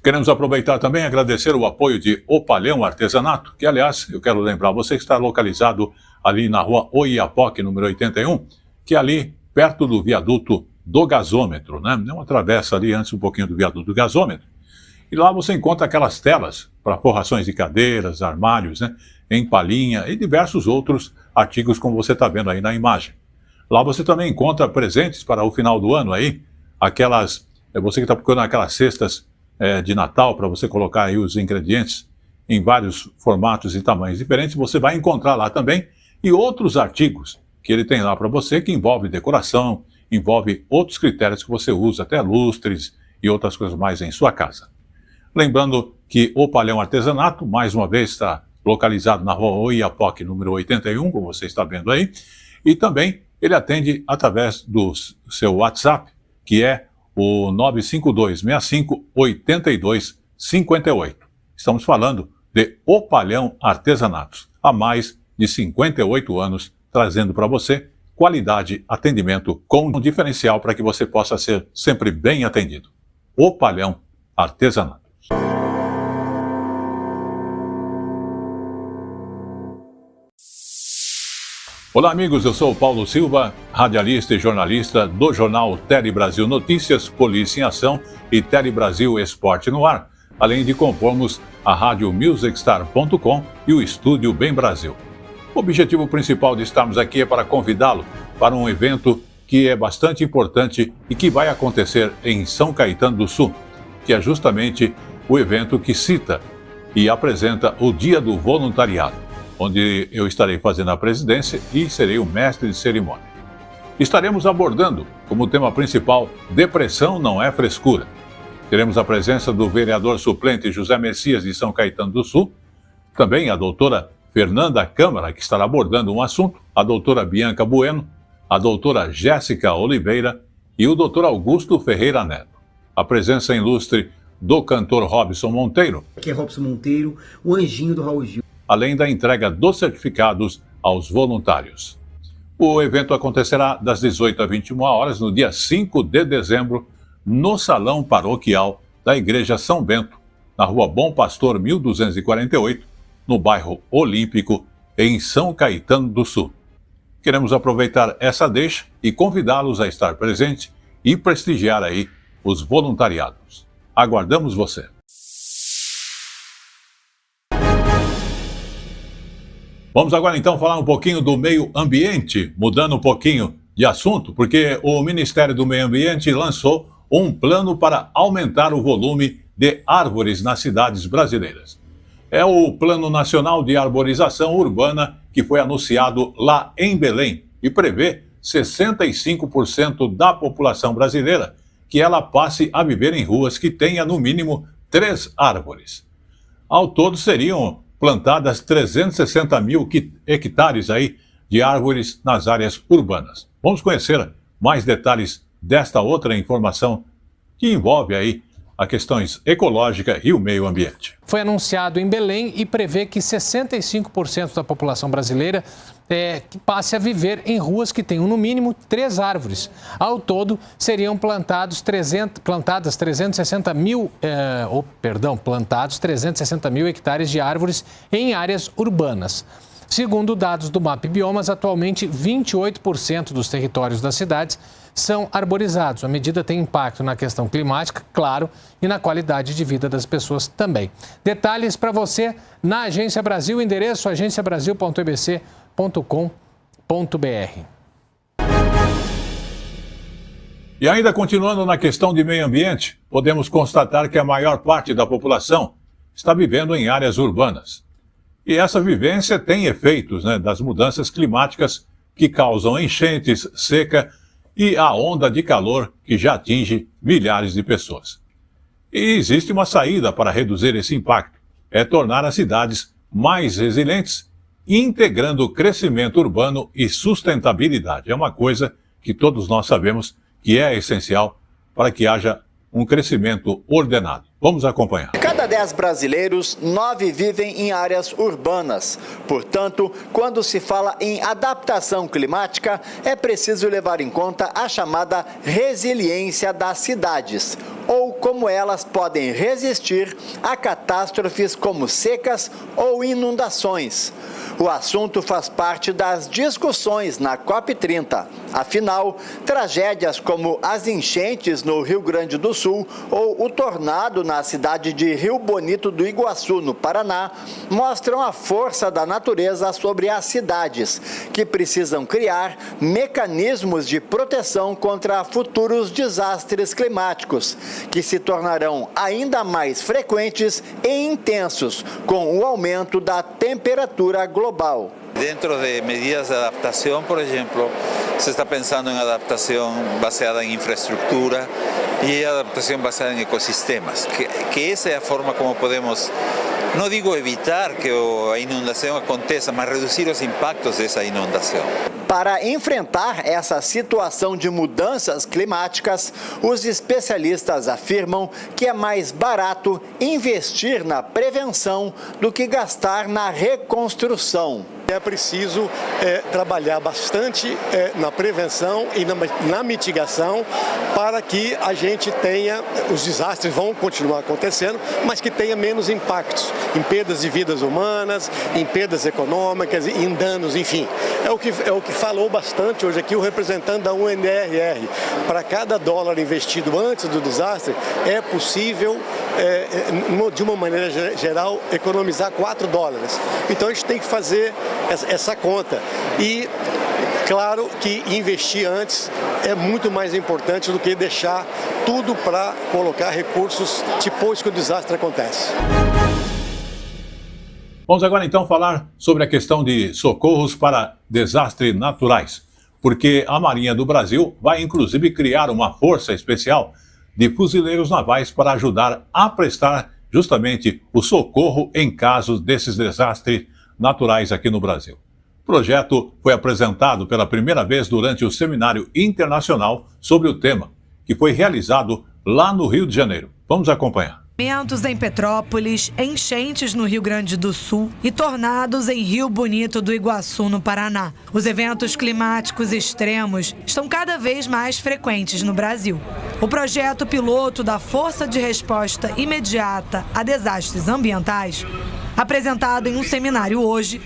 Queremos aproveitar também e agradecer o apoio de Opalhão Artesanato, que, aliás, eu quero lembrar você que está localizado ali na rua Oiapoque, número 81, que é ali perto do viaduto do gasômetro, né? Uma travessa ali antes um pouquinho do viaduto do gasômetro. E lá você encontra aquelas telas para forrações de cadeiras, armários, né? Em palhinha e diversos outros artigos como você está vendo aí na imagem. Lá você também encontra presentes para o final do ano aí, aquelas, você que está procurando aquelas cestas de Natal, para você colocar aí os ingredientes em vários formatos e tamanhos diferentes, você vai encontrar lá também, e outros artigos que ele tem lá para você, que envolve decoração, envolve outros critérios que você usa, até lustres e outras coisas mais em sua casa. Lembrando que o Opalhão Artesanato, mais uma vez, está localizado na rua Oiapoque, número 81, como você está vendo aí, e também ele atende através do seu WhatsApp, que é o 952-65-8258. Estamos falando de Opalhão Artesanatos, há mais de 58 anos, trazendo para você qualidade, atendimento com um diferencial para que você possa ser sempre bem atendido. Opalhão Artesanatos. Olá, amigos, eu sou o Paulo Silva, radialista e jornalista do jornal Tele Brasil Notícias, Polícia em Ação e Tele Brasil Esporte no Ar, além de compormos a rádio MusicStar.com e o estúdio Bem Brasil. O objetivo principal de estarmos aqui é para convidá-lo para um evento que é bastante importante e que vai acontecer em São Caetano do Sul, que é justamente o evento que cita e apresenta o Dia do Voluntariado, onde eu estarei fazendo a presidência e serei o mestre de cerimônia. Estaremos abordando, como tema principal, Depressão não é frescura. Teremos a presença do vereador suplente José Messias de São Caetano do Sul, também a doutora Fernanda Câmara, que estará abordando um assunto, a doutora Bianca Bueno, a doutora Jéssica Oliveira e o doutor Augusto Ferreira Neto. A presença ilustre do cantor Robson Monteiro. Aqui é Robson Monteiro, o anjinho do Raul Gil. Além da entrega dos certificados aos voluntários. O evento acontecerá das 18 às 21 horas no dia 5 de dezembro, no Salão Paroquial da Igreja São Bento, na Rua Bom Pastor 1248, no bairro Olímpico, em São Caetano do Sul. Queremos aproveitar essa deixa e convidá-los a estar presente e prestigiar aí os voluntariados. Aguardamos você. Vamos agora então falar um pouquinho do meio ambiente, mudando um pouquinho de assunto, porque o Ministério do Meio Ambiente lançou um plano para aumentar o volume de árvores nas cidades brasileiras. É o Plano Nacional de Arborização Urbana que foi anunciado lá em Belém e prevê 65% da população brasileira que ela passe a viver em ruas que tenha no mínimo 3 árvores. Ao todo seriam plantadas 360 mil hectares aí de árvores nas áreas urbanas. Vamos conhecer mais detalhes desta outra informação que envolve aí a questões ecológicas e o meio ambiente. Foi anunciado em Belém e prevê que 65% da população brasileira que passe a viver em ruas que tenham no mínimo 3 árvores. Ao todo, seriam plantados 360 mil hectares de árvores em áreas urbanas. Segundo dados do MAP Biomas, atualmente 28% dos territórios das cidades são arborizados. A medida tem impacto na questão climática, claro, e na qualidade de vida das pessoas também. Detalhes para você na Agência Brasil, endereço agenciabrasil.ebc.com.br. E ainda continuando na questão de meio ambiente, podemos constatar que a maior parte da população está vivendo em áreas urbanas. E essa vivência tem efeitos das mudanças climáticas que causam enchentes, seca e a onda de calor que já atinge milhares de pessoas. E existe uma saída para reduzir esse impacto, é tornar as cidades mais resilientes, integrando crescimento urbano e sustentabilidade. É uma coisa que todos nós sabemos que é essencial para que haja um crescimento ordenado. Vamos acompanhar. Cada 10 brasileiros, 9 vivem em áreas urbanas. Portanto, quando se fala em adaptação climática, é preciso levar em conta a chamada resiliência das cidades, ou como elas podem resistir a catástrofes como secas ou inundações. O assunto faz parte das discussões na COP30. Afinal, tragédias como as enchentes no Rio Grande do Sul ou o tornado na cidade de Rio Bonito do Iguaçu, no Paraná, mostram a força da natureza sobre as cidades, que precisam criar mecanismos de proteção contra futuros desastres climáticos, que se tornarão ainda mais frequentes e intensos com o aumento da temperatura global. Dentro de medidas de adaptação, por exemplo, se está pensando em adaptação baseada em infraestrutura e adaptação baseada em ecossistemas, que essa é a forma como podemos, não digo evitar que a inundação aconteça, mas reduzir os impactos dessa inundação. Para enfrentar essa situação de mudanças climáticas, os especialistas afirmam que é mais barato investir na prevenção do que gastar na reconstrução. É preciso trabalhar bastante na prevenção e na mitigação para que a gente tenha, os desastres vão continuar acontecendo, mas que tenha menos impactos em perdas de vidas humanas, em perdas econômicas, em danos, enfim. É o que falou bastante hoje aqui o representante da UNRR. Para cada dólar investido antes do desastre, é possível, de uma maneira geral, economizar $4. Então a gente tem que fazer essa conta. E claro que investir antes é muito mais importante do que deixar tudo para colocar recursos depois que o desastre acontece. Vamos agora então falar sobre a questão de socorros para desastres naturais, porque a Marinha do Brasil vai inclusive criar uma força especial de fuzileiros navais para ajudar a prestar justamente o socorro em casos desses desastres naturais aqui no Brasil. O projeto foi apresentado pela primeira vez durante o Seminário Internacional sobre o tema, que foi realizado lá no Rio de Janeiro. Vamos acompanhar. Em Petrópolis, enchentes no Rio Grande do Sul e tornados em Rio Bonito do Iguaçu, no Paraná. Os eventos climáticos extremos estão cada vez mais frequentes no Brasil. O projeto piloto da Força de Resposta Imediata a Desastres Ambientais, apresentado em um seminário hoje,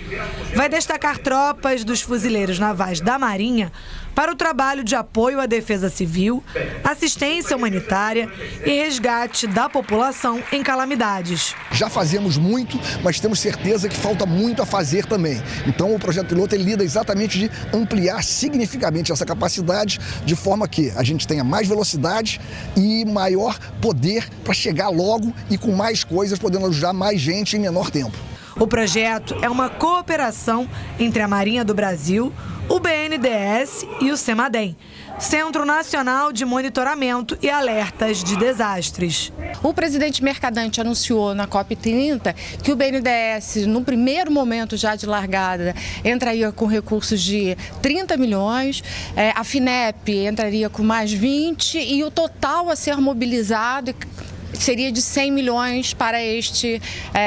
vai destacar tropas dos fuzileiros navais da Marinha para o trabalho de apoio à defesa civil, assistência humanitária e resgate da população em calamidades. Já fazemos muito, mas temos certeza que falta muito a fazer também. Então o projeto piloto ele lida exatamente de ampliar significativamente essa capacidade, de forma que a gente tenha mais velocidade e maior poder para chegar logo e com mais coisas, podendo ajudar mais gente em menor tempo. O projeto é uma cooperação entre a Marinha do Brasil, o BNDES e o CEMADEM, Centro Nacional de Monitoramento e Alertas de Desastres. O presidente Mercadante anunciou na COP30 que o BNDES, no primeiro momento já de largada, entraria com recursos de 30 milhões, a FINEP entraria com mais 20 e o total a ser mobilizado seria de 100 milhões para este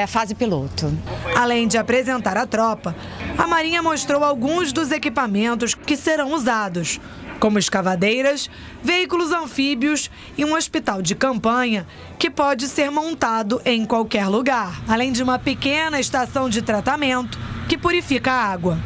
fase piloto. Além de apresentar a tropa, a Marinha mostrou alguns dos equipamentos que serão usados, como escavadeiras, veículos anfíbios e um hospital de campanha que pode ser montado em qualquer lugar, além de uma pequena estação de tratamento que purifica a água.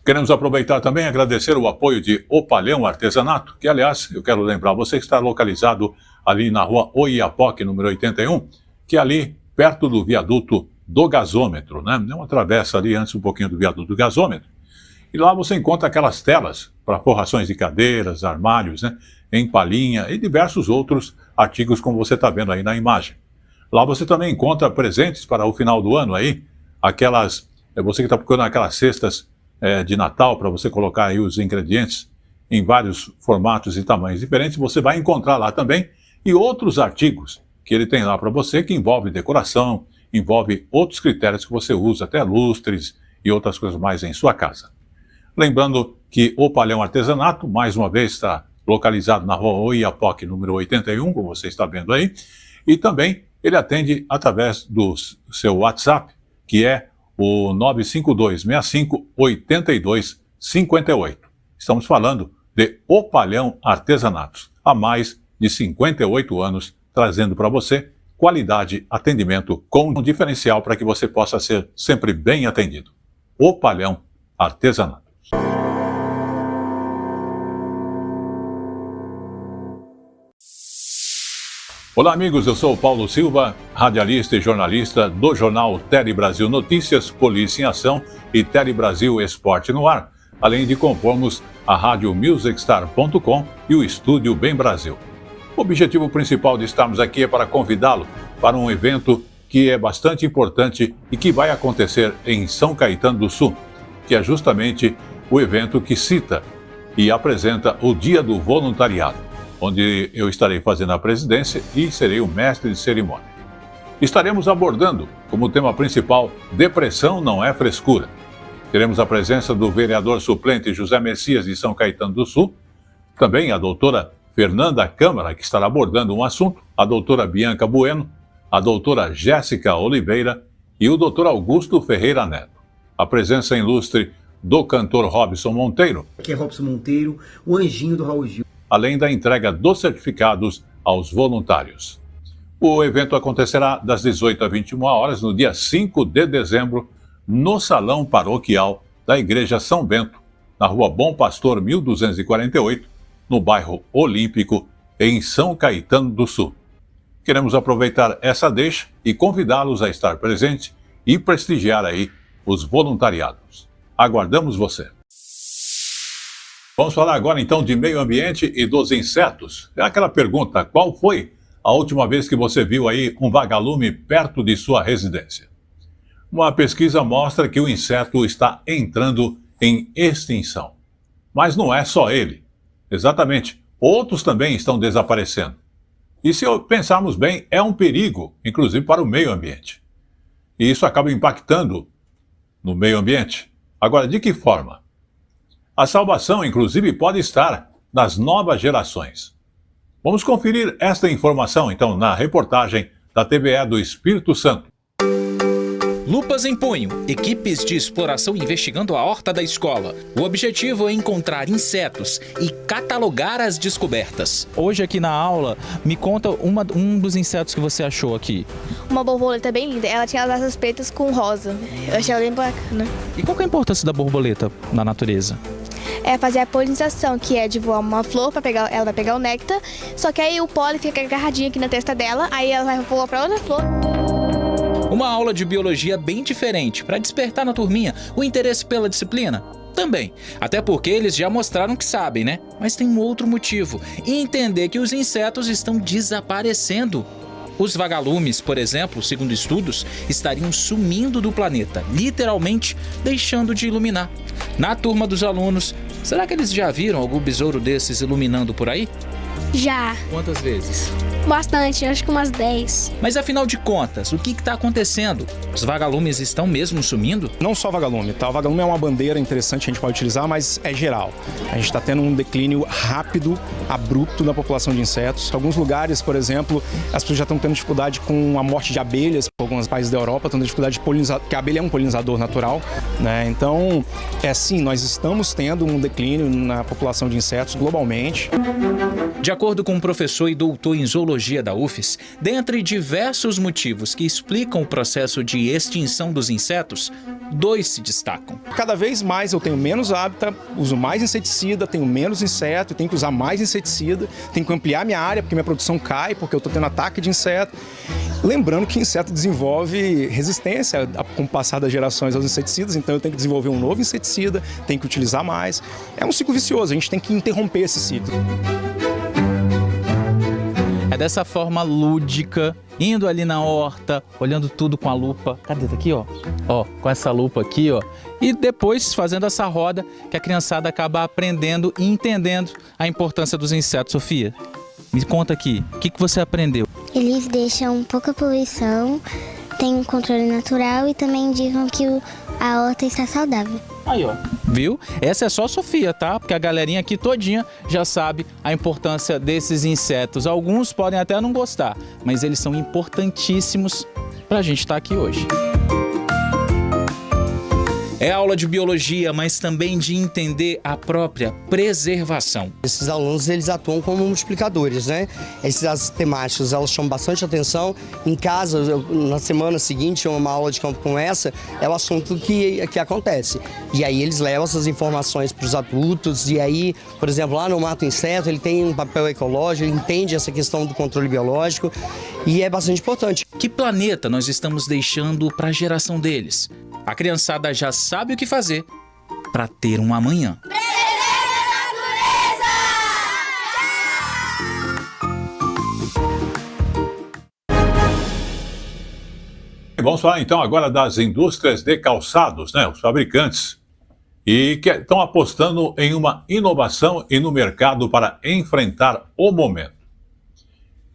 Queremos aproveitar também e agradecer o apoio de Opalhão Artesanato, que, aliás, eu quero lembrar você que está localizado ali na rua Oiapoque, número 81, que é ali perto do viaduto do gasômetro, né? É uma travessa ali antes um pouquinho do viaduto do gasômetro. E lá você encontra aquelas telas para forrações de cadeiras, armários, né? Em palhinha e diversos outros artigos como você está vendo aí na imagem. Lá você também encontra presentes para o final do ano aí, aquelas, você que está procurando aquelas cestas de Natal, para você colocar aí os ingredientes em vários formatos e tamanhos diferentes, você vai encontrar lá também, e outros artigos que ele tem lá para você, que envolve decoração, envolve outros critérios que você usa, até lustres e outras coisas mais em sua casa. Lembrando que o Opalhão Artesanato, mais uma vez, está localizado na rua Oiapoque, número 81, como você está vendo aí, e também ele atende através do seu WhatsApp, que é o 952-65-8258. Estamos falando de Opalhão Artesanatos, há mais de 58 anos, trazendo para você qualidade, atendimento com um diferencial para que você possa ser sempre bem atendido. Opalhão Artesanatos. Olá amigos, eu sou o Paulo Silva, radialista e jornalista do jornal Tele Brasil Notícias, Polícia em Ação e Tele Brasil Esporte no Ar, além de compormos a rádio musicstar.com e o estúdio Bem Brasil. O objetivo principal de estarmos aqui é para convidá-lo para um evento que é bastante importante e que vai acontecer em São Caetano do Sul, que é justamente o evento que cita e apresenta o Dia do Voluntariado, onde eu estarei fazendo a presidência e serei o mestre de cerimônia. Estaremos abordando, como tema principal, Depressão não é frescura. Teremos a presença do vereador suplente José Messias de São Caetano do Sul, também a doutora Fernanda Câmara, que estará abordando um assunto, a doutora Bianca Bueno, a doutora Jéssica Oliveira e o doutor Augusto Ferreira Neto. A presença ilustre do cantor Robson Monteiro. Aqui é Robson Monteiro, o anjinho do Raul Gil. Além da entrega dos certificados aos voluntários. O evento acontecerá das 18 às 21 horas no dia 5 de dezembro, no Salão Paroquial da Igreja São Bento, na Rua Bom Pastor 1248, no bairro Olímpico, em São Caetano do Sul. Queremos aproveitar essa deixa e convidá-los a estar presente e prestigiar aí os voluntariados. Aguardamos você. Vamos falar agora então de meio ambiente e dos insetos. É aquela pergunta, qual foi a última vez que você viu aí um vagalume perto de sua residência? Uma pesquisa mostra que o inseto está entrando em extinção. Mas não é só ele. Exatamente, outros também estão desaparecendo. E se pensarmos bem, é um perigo, inclusive para o meio ambiente. E isso acaba impactando no meio ambiente. Agora, de que forma? A salvação, inclusive, pode estar nas novas gerações. Vamos conferir esta informação, então, na reportagem da TVE do Espírito Santo. Lupas em punho, equipes de exploração investigando a horta da escola. O objetivo é encontrar insetos e catalogar as descobertas. Hoje aqui na aula, me conta um dos insetos que você achou aqui. Uma borboleta bem linda, ela tinha as asas pretas com rosa. Eu achei ela bem bacana. E qual que é a importância da borboleta na natureza? É fazer a polinização, que é de voar uma flor, ela vai pegar o néctar, só que aí o pólen fica agarradinho aqui na testa dela, aí ela vai voar para outra flor. Uma aula de biologia bem diferente, para despertar na turminha o interesse pela disciplina? Também, até porque eles já mostraram que sabem, né? Mas tem um outro motivo, entender que os insetos estão desaparecendo. Os vagalumes, por exemplo, segundo estudos, estariam sumindo do planeta, literalmente deixando de iluminar. Na turma dos alunos, será que eles já viram algum besouro desses iluminando por aí? Já. Quantas vezes? Bastante, acho que umas 10. Mas afinal de contas, o que está acontecendo? Os vagalumes estão mesmo sumindo? Não só vagalume, tá? O vagalume é uma bandeira interessante que a gente pode utilizar, mas é geral. A gente está tendo um declínio rápido, abrupto na população de insetos. Alguns lugares, por exemplo, as pessoas já estão tendo dificuldade com a morte de abelhas. Alguns países da Europa estão tendo dificuldade de polinizar, porque a abelha é um polinizador natural, né? Então, nós estamos tendo um declínio na população de insetos globalmente. De acordo com um professor e doutor em zoologia da UFES, dentre diversos motivos que explicam o processo de extinção dos insetos, 2 se destacam. Cada vez mais eu tenho menos hábitat, uso mais inseticida, tenho menos inseto, tenho que usar mais inseticida, tenho que ampliar minha área porque minha produção cai, porque eu estou tendo ataque de inseto. Lembrando que inseto desenvolve resistência com o passar das gerações aos inseticidas, então eu tenho que desenvolver um novo inseticida, tenho que utilizar mais. É um ciclo vicioso, a gente tem que interromper esse ciclo. É dessa forma lúdica, indo ali na horta, olhando tudo com a lupa. Cadê? Tá aqui, ó. Ó, com essa lupa aqui, ó. E depois fazendo essa roda que a criançada acaba aprendendo e entendendo a importância dos insetos. Sofia, me conta aqui, o que você aprendeu? Eles deixam pouca poluição, tem um controle natural e também indicam que a horta está saudável. Aí, ó. Viu? Essa é só a Sofia, tá? Porque a galerinha aqui todinha já sabe a importância desses insetos. Alguns podem até não gostar, mas eles são importantíssimos pra gente estar aqui hoje. É aula de biologia, mas também de entender a própria preservação. Esses alunos, eles atuam como multiplicadores, né? Essas temáticas, elas chamam bastante atenção. Em casa, na semana seguinte, uma aula de campo como essa, é o assunto que acontece. E aí eles levam essas informações para os adultos, e aí, por exemplo, lá no Mato Inseto, ele tem um papel ecológico, ele entende essa questão do controle biológico, e é bastante importante. Que planeta nós estamos deixando para a geração deles? A criançada já sabe o que fazer para ter um amanhã. Vamos falar então agora das indústrias de calçados, né? Os fabricantes, e que estão apostando em uma inovação e no mercado para enfrentar o momento.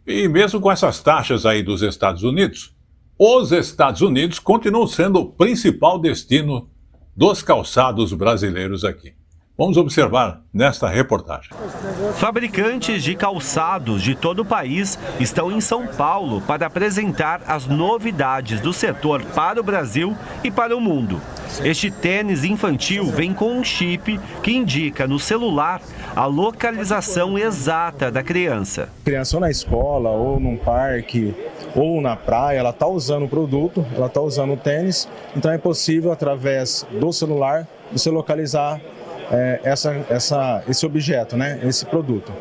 E mesmo com essas taxas aí dos Estados Unidos, os Estados Unidos continuam sendo o principal destino dos calçados brasileiros aqui. Vamos observar nesta reportagem. Fabricantes de calçados de todo o país estão em São Paulo para apresentar as novidades do setor para o Brasil e para o mundo. Este tênis infantil vem com um chip que indica no celular a localização exata da criança. A criança ou na escola, ou num parque, ou na praia, ela está usando o produto, ela está usando o tênis, então é possível, através do celular, você localizar esse objeto, né? Esse produto.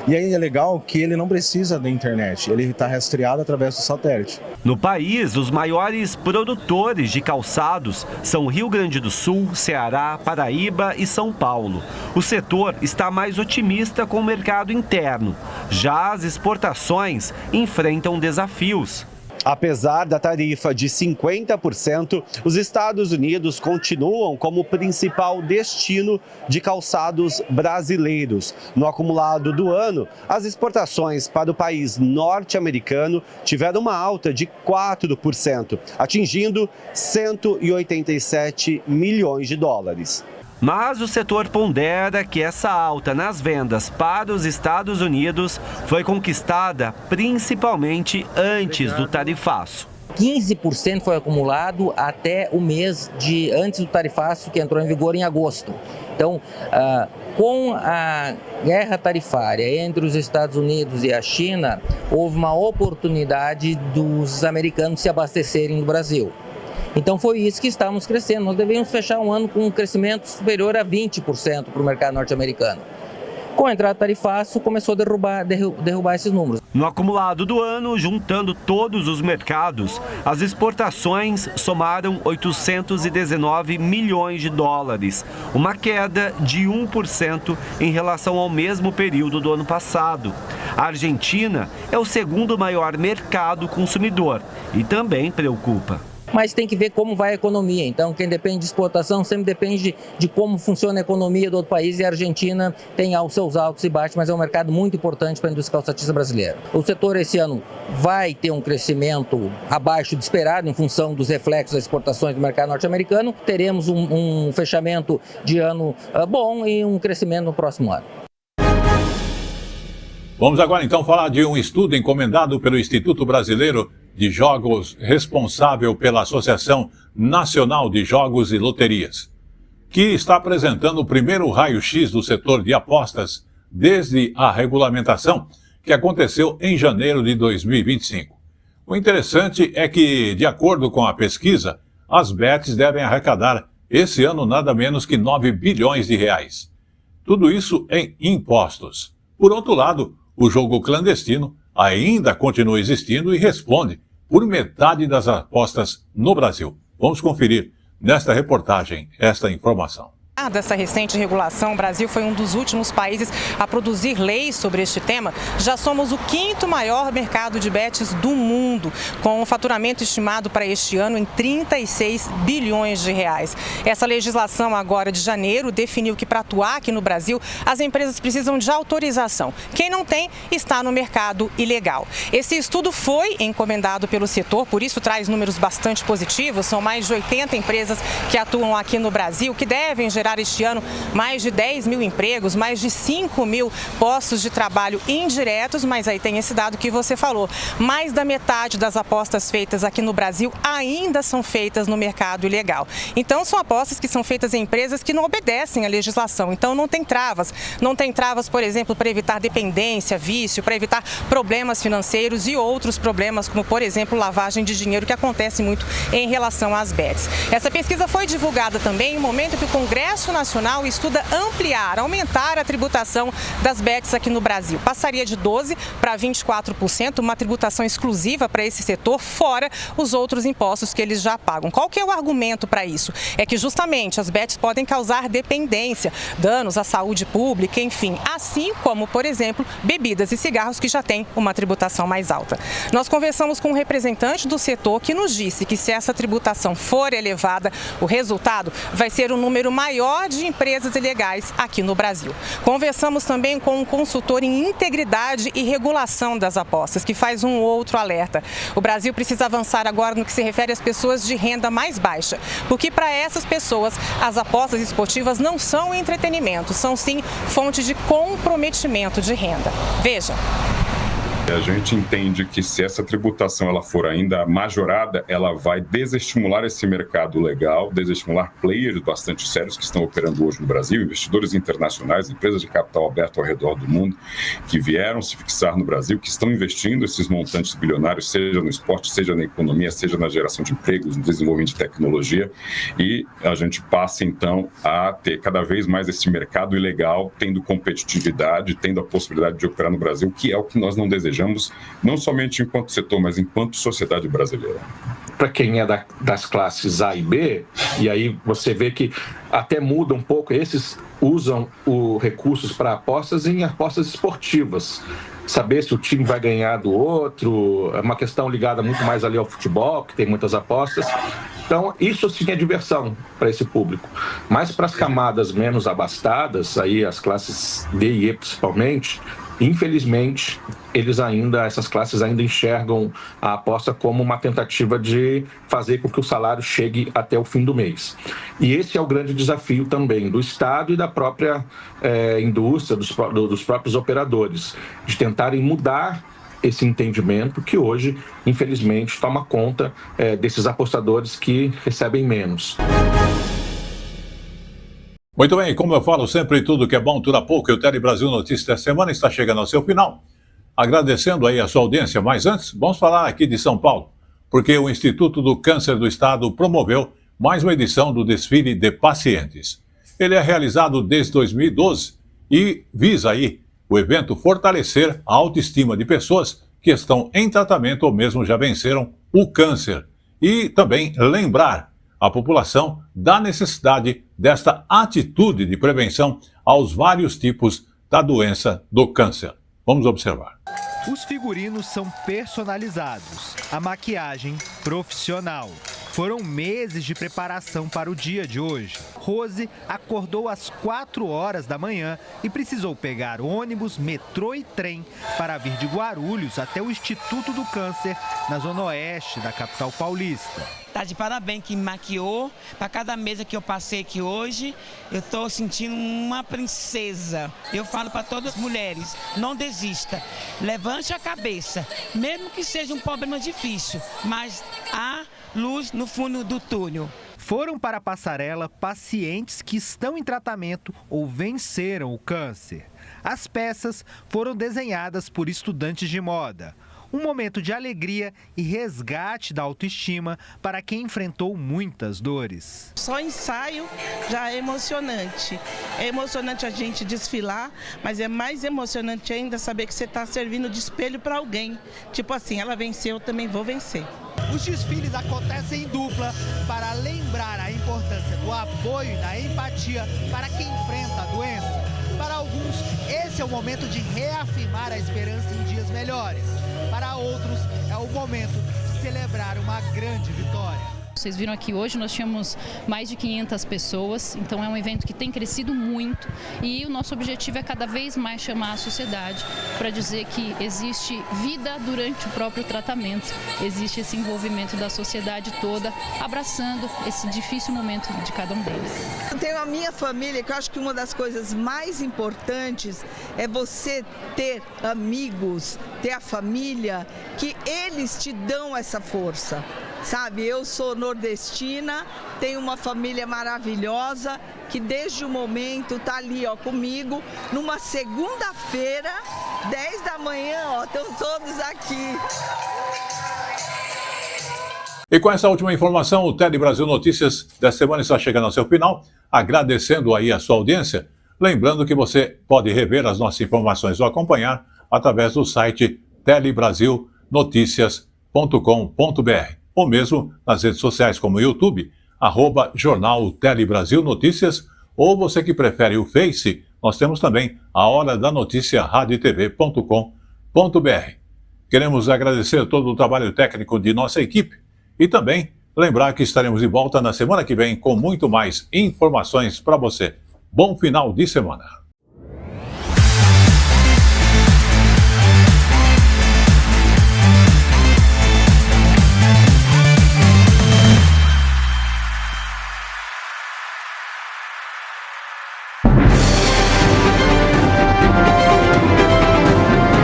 E aí é legal que ele não precisa da internet, ele está rastreado através do satélite. No país, os maiores produtores de calçados são Rio Grande do Sul, Ceará, Paraíba e São Paulo. O setor está mais otimista com o mercado interno. Já as exportações enfrentam desafios. Apesar da tarifa de 50%, os Estados Unidos continuam como principal destino de calçados brasileiros. No acumulado do ano, as exportações para o país norte-americano tiveram uma alta de 4%, atingindo 187 milhões de dólares. Mas o setor pondera que essa alta nas vendas para os Estados Unidos foi conquistada principalmente antes do tarifaço. 15% foi acumulado até o mês antes do tarifaço, que entrou em vigor em agosto. Então, com a guerra tarifária entre os Estados Unidos e a China, houve uma oportunidade dos americanos se abastecerem no Brasil. Então foi isso que estávamos crescendo. Nós deveríamos fechar um ano com um crescimento superior a 20% para o mercado norte-americano. Com a entrada tarifaço, começou a derrubar esses números. No acumulado do ano, juntando todos os mercados, as exportações somaram 819 milhões de dólares, uma queda de 1% em relação ao mesmo período do ano passado. A Argentina é o segundo maior mercado consumidor e também preocupa. Mas tem que ver como vai a economia. Então, quem depende de exportação sempre depende de como funciona a economia do outro país, e a Argentina tem os seus altos e baixos, mas é um mercado muito importante para a indústria calçatista brasileira. O setor esse ano vai ter um crescimento abaixo do esperado em função dos reflexos das exportações do mercado norte-americano. Teremos um fechamento de ano bom e um crescimento no próximo ano. Vamos agora então falar de um estudo encomendado pelo Instituto Brasileiro de Jogos, responsável pela Associação Nacional de Jogos e Loterias, que está apresentando o primeiro raio-x do setor de apostas desde a regulamentação, que aconteceu em janeiro de 2025. O interessante é que, de acordo com a pesquisa, as bets devem arrecadar esse ano nada menos que 9 bilhões de reais. Tudo isso em impostos. Por outro lado, o jogo clandestino ainda continua existindo e responde por metade das apostas no Brasil. Vamos conferir nesta reportagem esta informação. Dessa recente regulação, o Brasil foi um dos últimos países a produzir leis sobre este tema. Já somos o 5º maior mercado de bets do mundo, com um faturamento estimado para este ano em 36 bilhões de reais. Essa legislação agora de janeiro definiu que para atuar aqui no Brasil, as empresas precisam de autorização. Quem não tem está no mercado ilegal. Esse estudo foi encomendado pelo setor, por isso traz números bastante positivos. São mais de 80 empresas que atuam aqui no Brasil, que devem gerar este ano mais de 10 mil empregos, mais de 5 mil postos de trabalho indiretos, mas aí tem esse dado que você falou. Mais da metade das apostas feitas aqui no Brasil ainda são feitas no mercado ilegal. Então são apostas que são feitas em empresas que não obedecem à legislação, então não tem travas. Não tem travas, por exemplo, para evitar dependência, vício, para evitar problemas financeiros e outros problemas, como por exemplo lavagem de dinheiro, que acontece muito em relação às bets. Essa pesquisa foi divulgada também em um momento que o Congresso Nacional estuda aumentar a tributação das bets aqui no Brasil. Passaria de 12% para 24%, uma tributação exclusiva para esse setor, fora os outros impostos que eles já pagam. Qual que é o argumento para isso? É que justamente as bets podem causar dependência, danos à saúde pública, enfim, assim como, por exemplo, bebidas e cigarros, que já têm uma tributação mais alta. Nós conversamos com um representante do setor que nos disse que se essa tributação for elevada, o resultado vai ser um número maior maior de empresas ilegais aqui no Brasil. Conversamos também com um consultor em integridade e regulação das apostas, que faz um outro alerta. O Brasil precisa avançar agora no que se refere às pessoas de renda mais baixa, porque para essas pessoas as apostas esportivas não são entretenimento, são sim fonte de comprometimento de renda. Veja. A gente entende que se essa tributação ela for ainda majorada, ela vai desestimular esse mercado legal, desestimular players bastante sérios que estão operando hoje no Brasil, investidores internacionais, empresas de capital aberto ao redor do mundo, que vieram se fixar no Brasil, que estão investindo esses montantes bilionários, seja no esporte, seja na economia, seja na geração de empregos, no desenvolvimento de tecnologia, e a gente passa então a ter cada vez mais esse mercado ilegal, tendo competitividade, tendo a possibilidade de operar no Brasil, que é o que nós não desejamos, não somente enquanto setor, mas enquanto sociedade brasileira. Para quem é das classes A e B, e aí você vê que até muda um pouco, esses usam os recursos para apostas em apostas esportivas. Saber se o time vai ganhar do outro, é uma questão ligada muito mais ali ao futebol, que tem muitas apostas. Então, isso sim é diversão para esse público. Mas para as camadas menos abastadas, aí as classes D e E principalmente, infelizmente, essas classes ainda enxergam a aposta como uma tentativa de fazer com que o salário chegue até o fim do mês. E esse é o grande desafio também do Estado e da própria indústria, dos próprios operadores, de tentarem mudar esse entendimento que hoje, infelizmente, toma conta desses apostadores que recebem menos. Muito bem, como eu falo sempre, tudo que é bom dura pouco. E o Tele Brasil Notícias da semana está chegando ao seu final. Agradecendo aí a sua audiência, mas antes, vamos falar aqui de São Paulo, porque o Instituto do Câncer do Estado promoveu mais uma edição do Desfile de Pacientes. Ele é realizado desde 2012 e visa aí o evento fortalecer a autoestima de pessoas que estão em tratamento ou mesmo já venceram o câncer. E também lembrar a população da necessidade desta atitude de prevenção aos vários tipos da doença do câncer. Vamos observar. Os figurinos são personalizados, a maquiagem profissional. Foram meses de preparação para o dia de hoje. Rose acordou às 4 horas da manhã e precisou pegar ônibus, metrô e trem para vir de Guarulhos até o Instituto do Câncer, na zona oeste da capital paulista. Tá de parabéns que me maquiou. Para cada mesa que eu passei aqui hoje, eu estou sentindo uma princesa. Eu falo para todas as mulheres, não desista. Levante a cabeça, mesmo que seja um problema difícil, mas há luz no fundo do túnel. Foram para a passarela pacientes que estão em tratamento ou venceram o câncer. As peças foram desenhadas por estudantes de moda. Um momento de alegria e resgate da autoestima para quem enfrentou muitas dores. Só ensaio já é emocionante. É emocionante a gente desfilar, mas é mais emocionante ainda saber que você está servindo de espelho para alguém. Tipo assim, ela venceu, eu também vou vencer. Os desfiles acontecem em dupla para lembrar a importância do apoio e da empatia para quem enfrenta a doença. Para alguns, esse é o momento de reafirmar a esperança em dias melhores. Para outros, é o momento de celebrar uma grande vitória. Vocês viram aqui hoje, nós tínhamos mais de 500 pessoas, então é um evento que tem crescido muito e o nosso objetivo é cada vez mais chamar a sociedade para dizer que existe vida durante o próprio tratamento, existe esse envolvimento da sociedade toda, abraçando esse difícil momento de cada um deles. Eu tenho a minha família, que eu acho que uma das coisas mais importantes é você ter amigos, ter a família, que eles te dão essa força. Sabe, eu sou nordestina, tenho uma família maravilhosa que desde o momento tá ali, ó, comigo, numa segunda-feira, 10 da manhã, ó, estão todos aqui. E com essa última informação, o Tele Brasil Notícias desta semana está chegando ao seu final, agradecendo aí a sua audiência, lembrando que você pode rever as nossas informações ou acompanhar através do site telebrasilnoticias.com.br. ou mesmo nas redes sociais como o YouTube, @Jornal Tele Brasil Notícias, ou você que prefere o Face, nós temos também a Hora da Notícia, radiotv.com.br. Queremos agradecer todo o trabalho técnico de nossa equipe e também Lembrar que estaremos de volta na semana que vem com muito mais informações para você. Bom final de semana.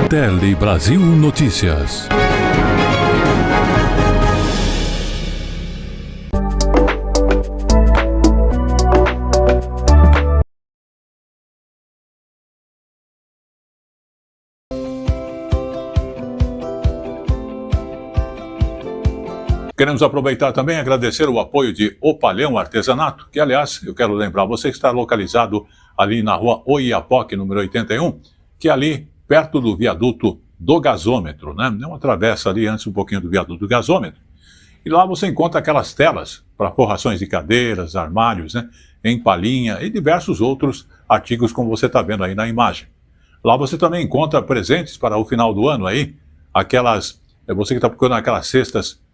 Tele Brasil Notícias. Queremos aproveitar também e agradecer o apoio de Opalhão Artesanato, que, aliás, eu quero lembrar você que está localizado ali na rua Oiapoque, número 81, que é ali perto do viaduto do gasômetro, né? É uma travessa ali antes um pouquinho do viaduto do gasômetro. E lá você encontra aquelas telas para forrações de cadeiras, armários, né? Em palhinha e diversos outros artigos como você está vendo aí na imagem. Lá você também encontra presentes para o final do ano aí, aquelas, você que está procurando aquelas cestas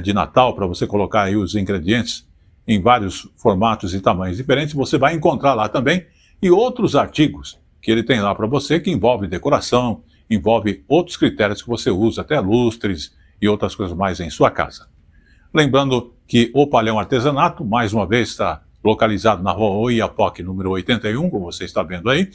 de Natal para você colocar aí os ingredientes em vários formatos e tamanhos diferentes, você vai encontrar lá também, e outros artigos que ele tem lá para você, que envolve decoração, envolve outros critérios que você usa, até lustres e outras coisas mais em sua casa. Lembrando que o Opalhão Artesanato, mais uma vez, está localizado na rua Oiapoque, número 81, como você está vendo aí,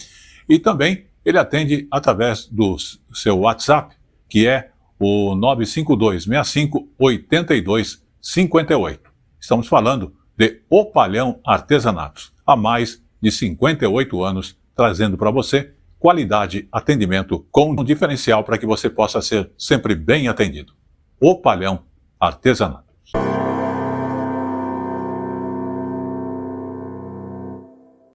e também ele atende através do seu WhatsApp, que é o 952-65-82-58. Estamos falando de Opalhão Artesanatos, há mais de 58 anos, trazendo para você qualidade, atendimento com um diferencial para que você possa ser sempre bem atendido. Opalhão Artesanato.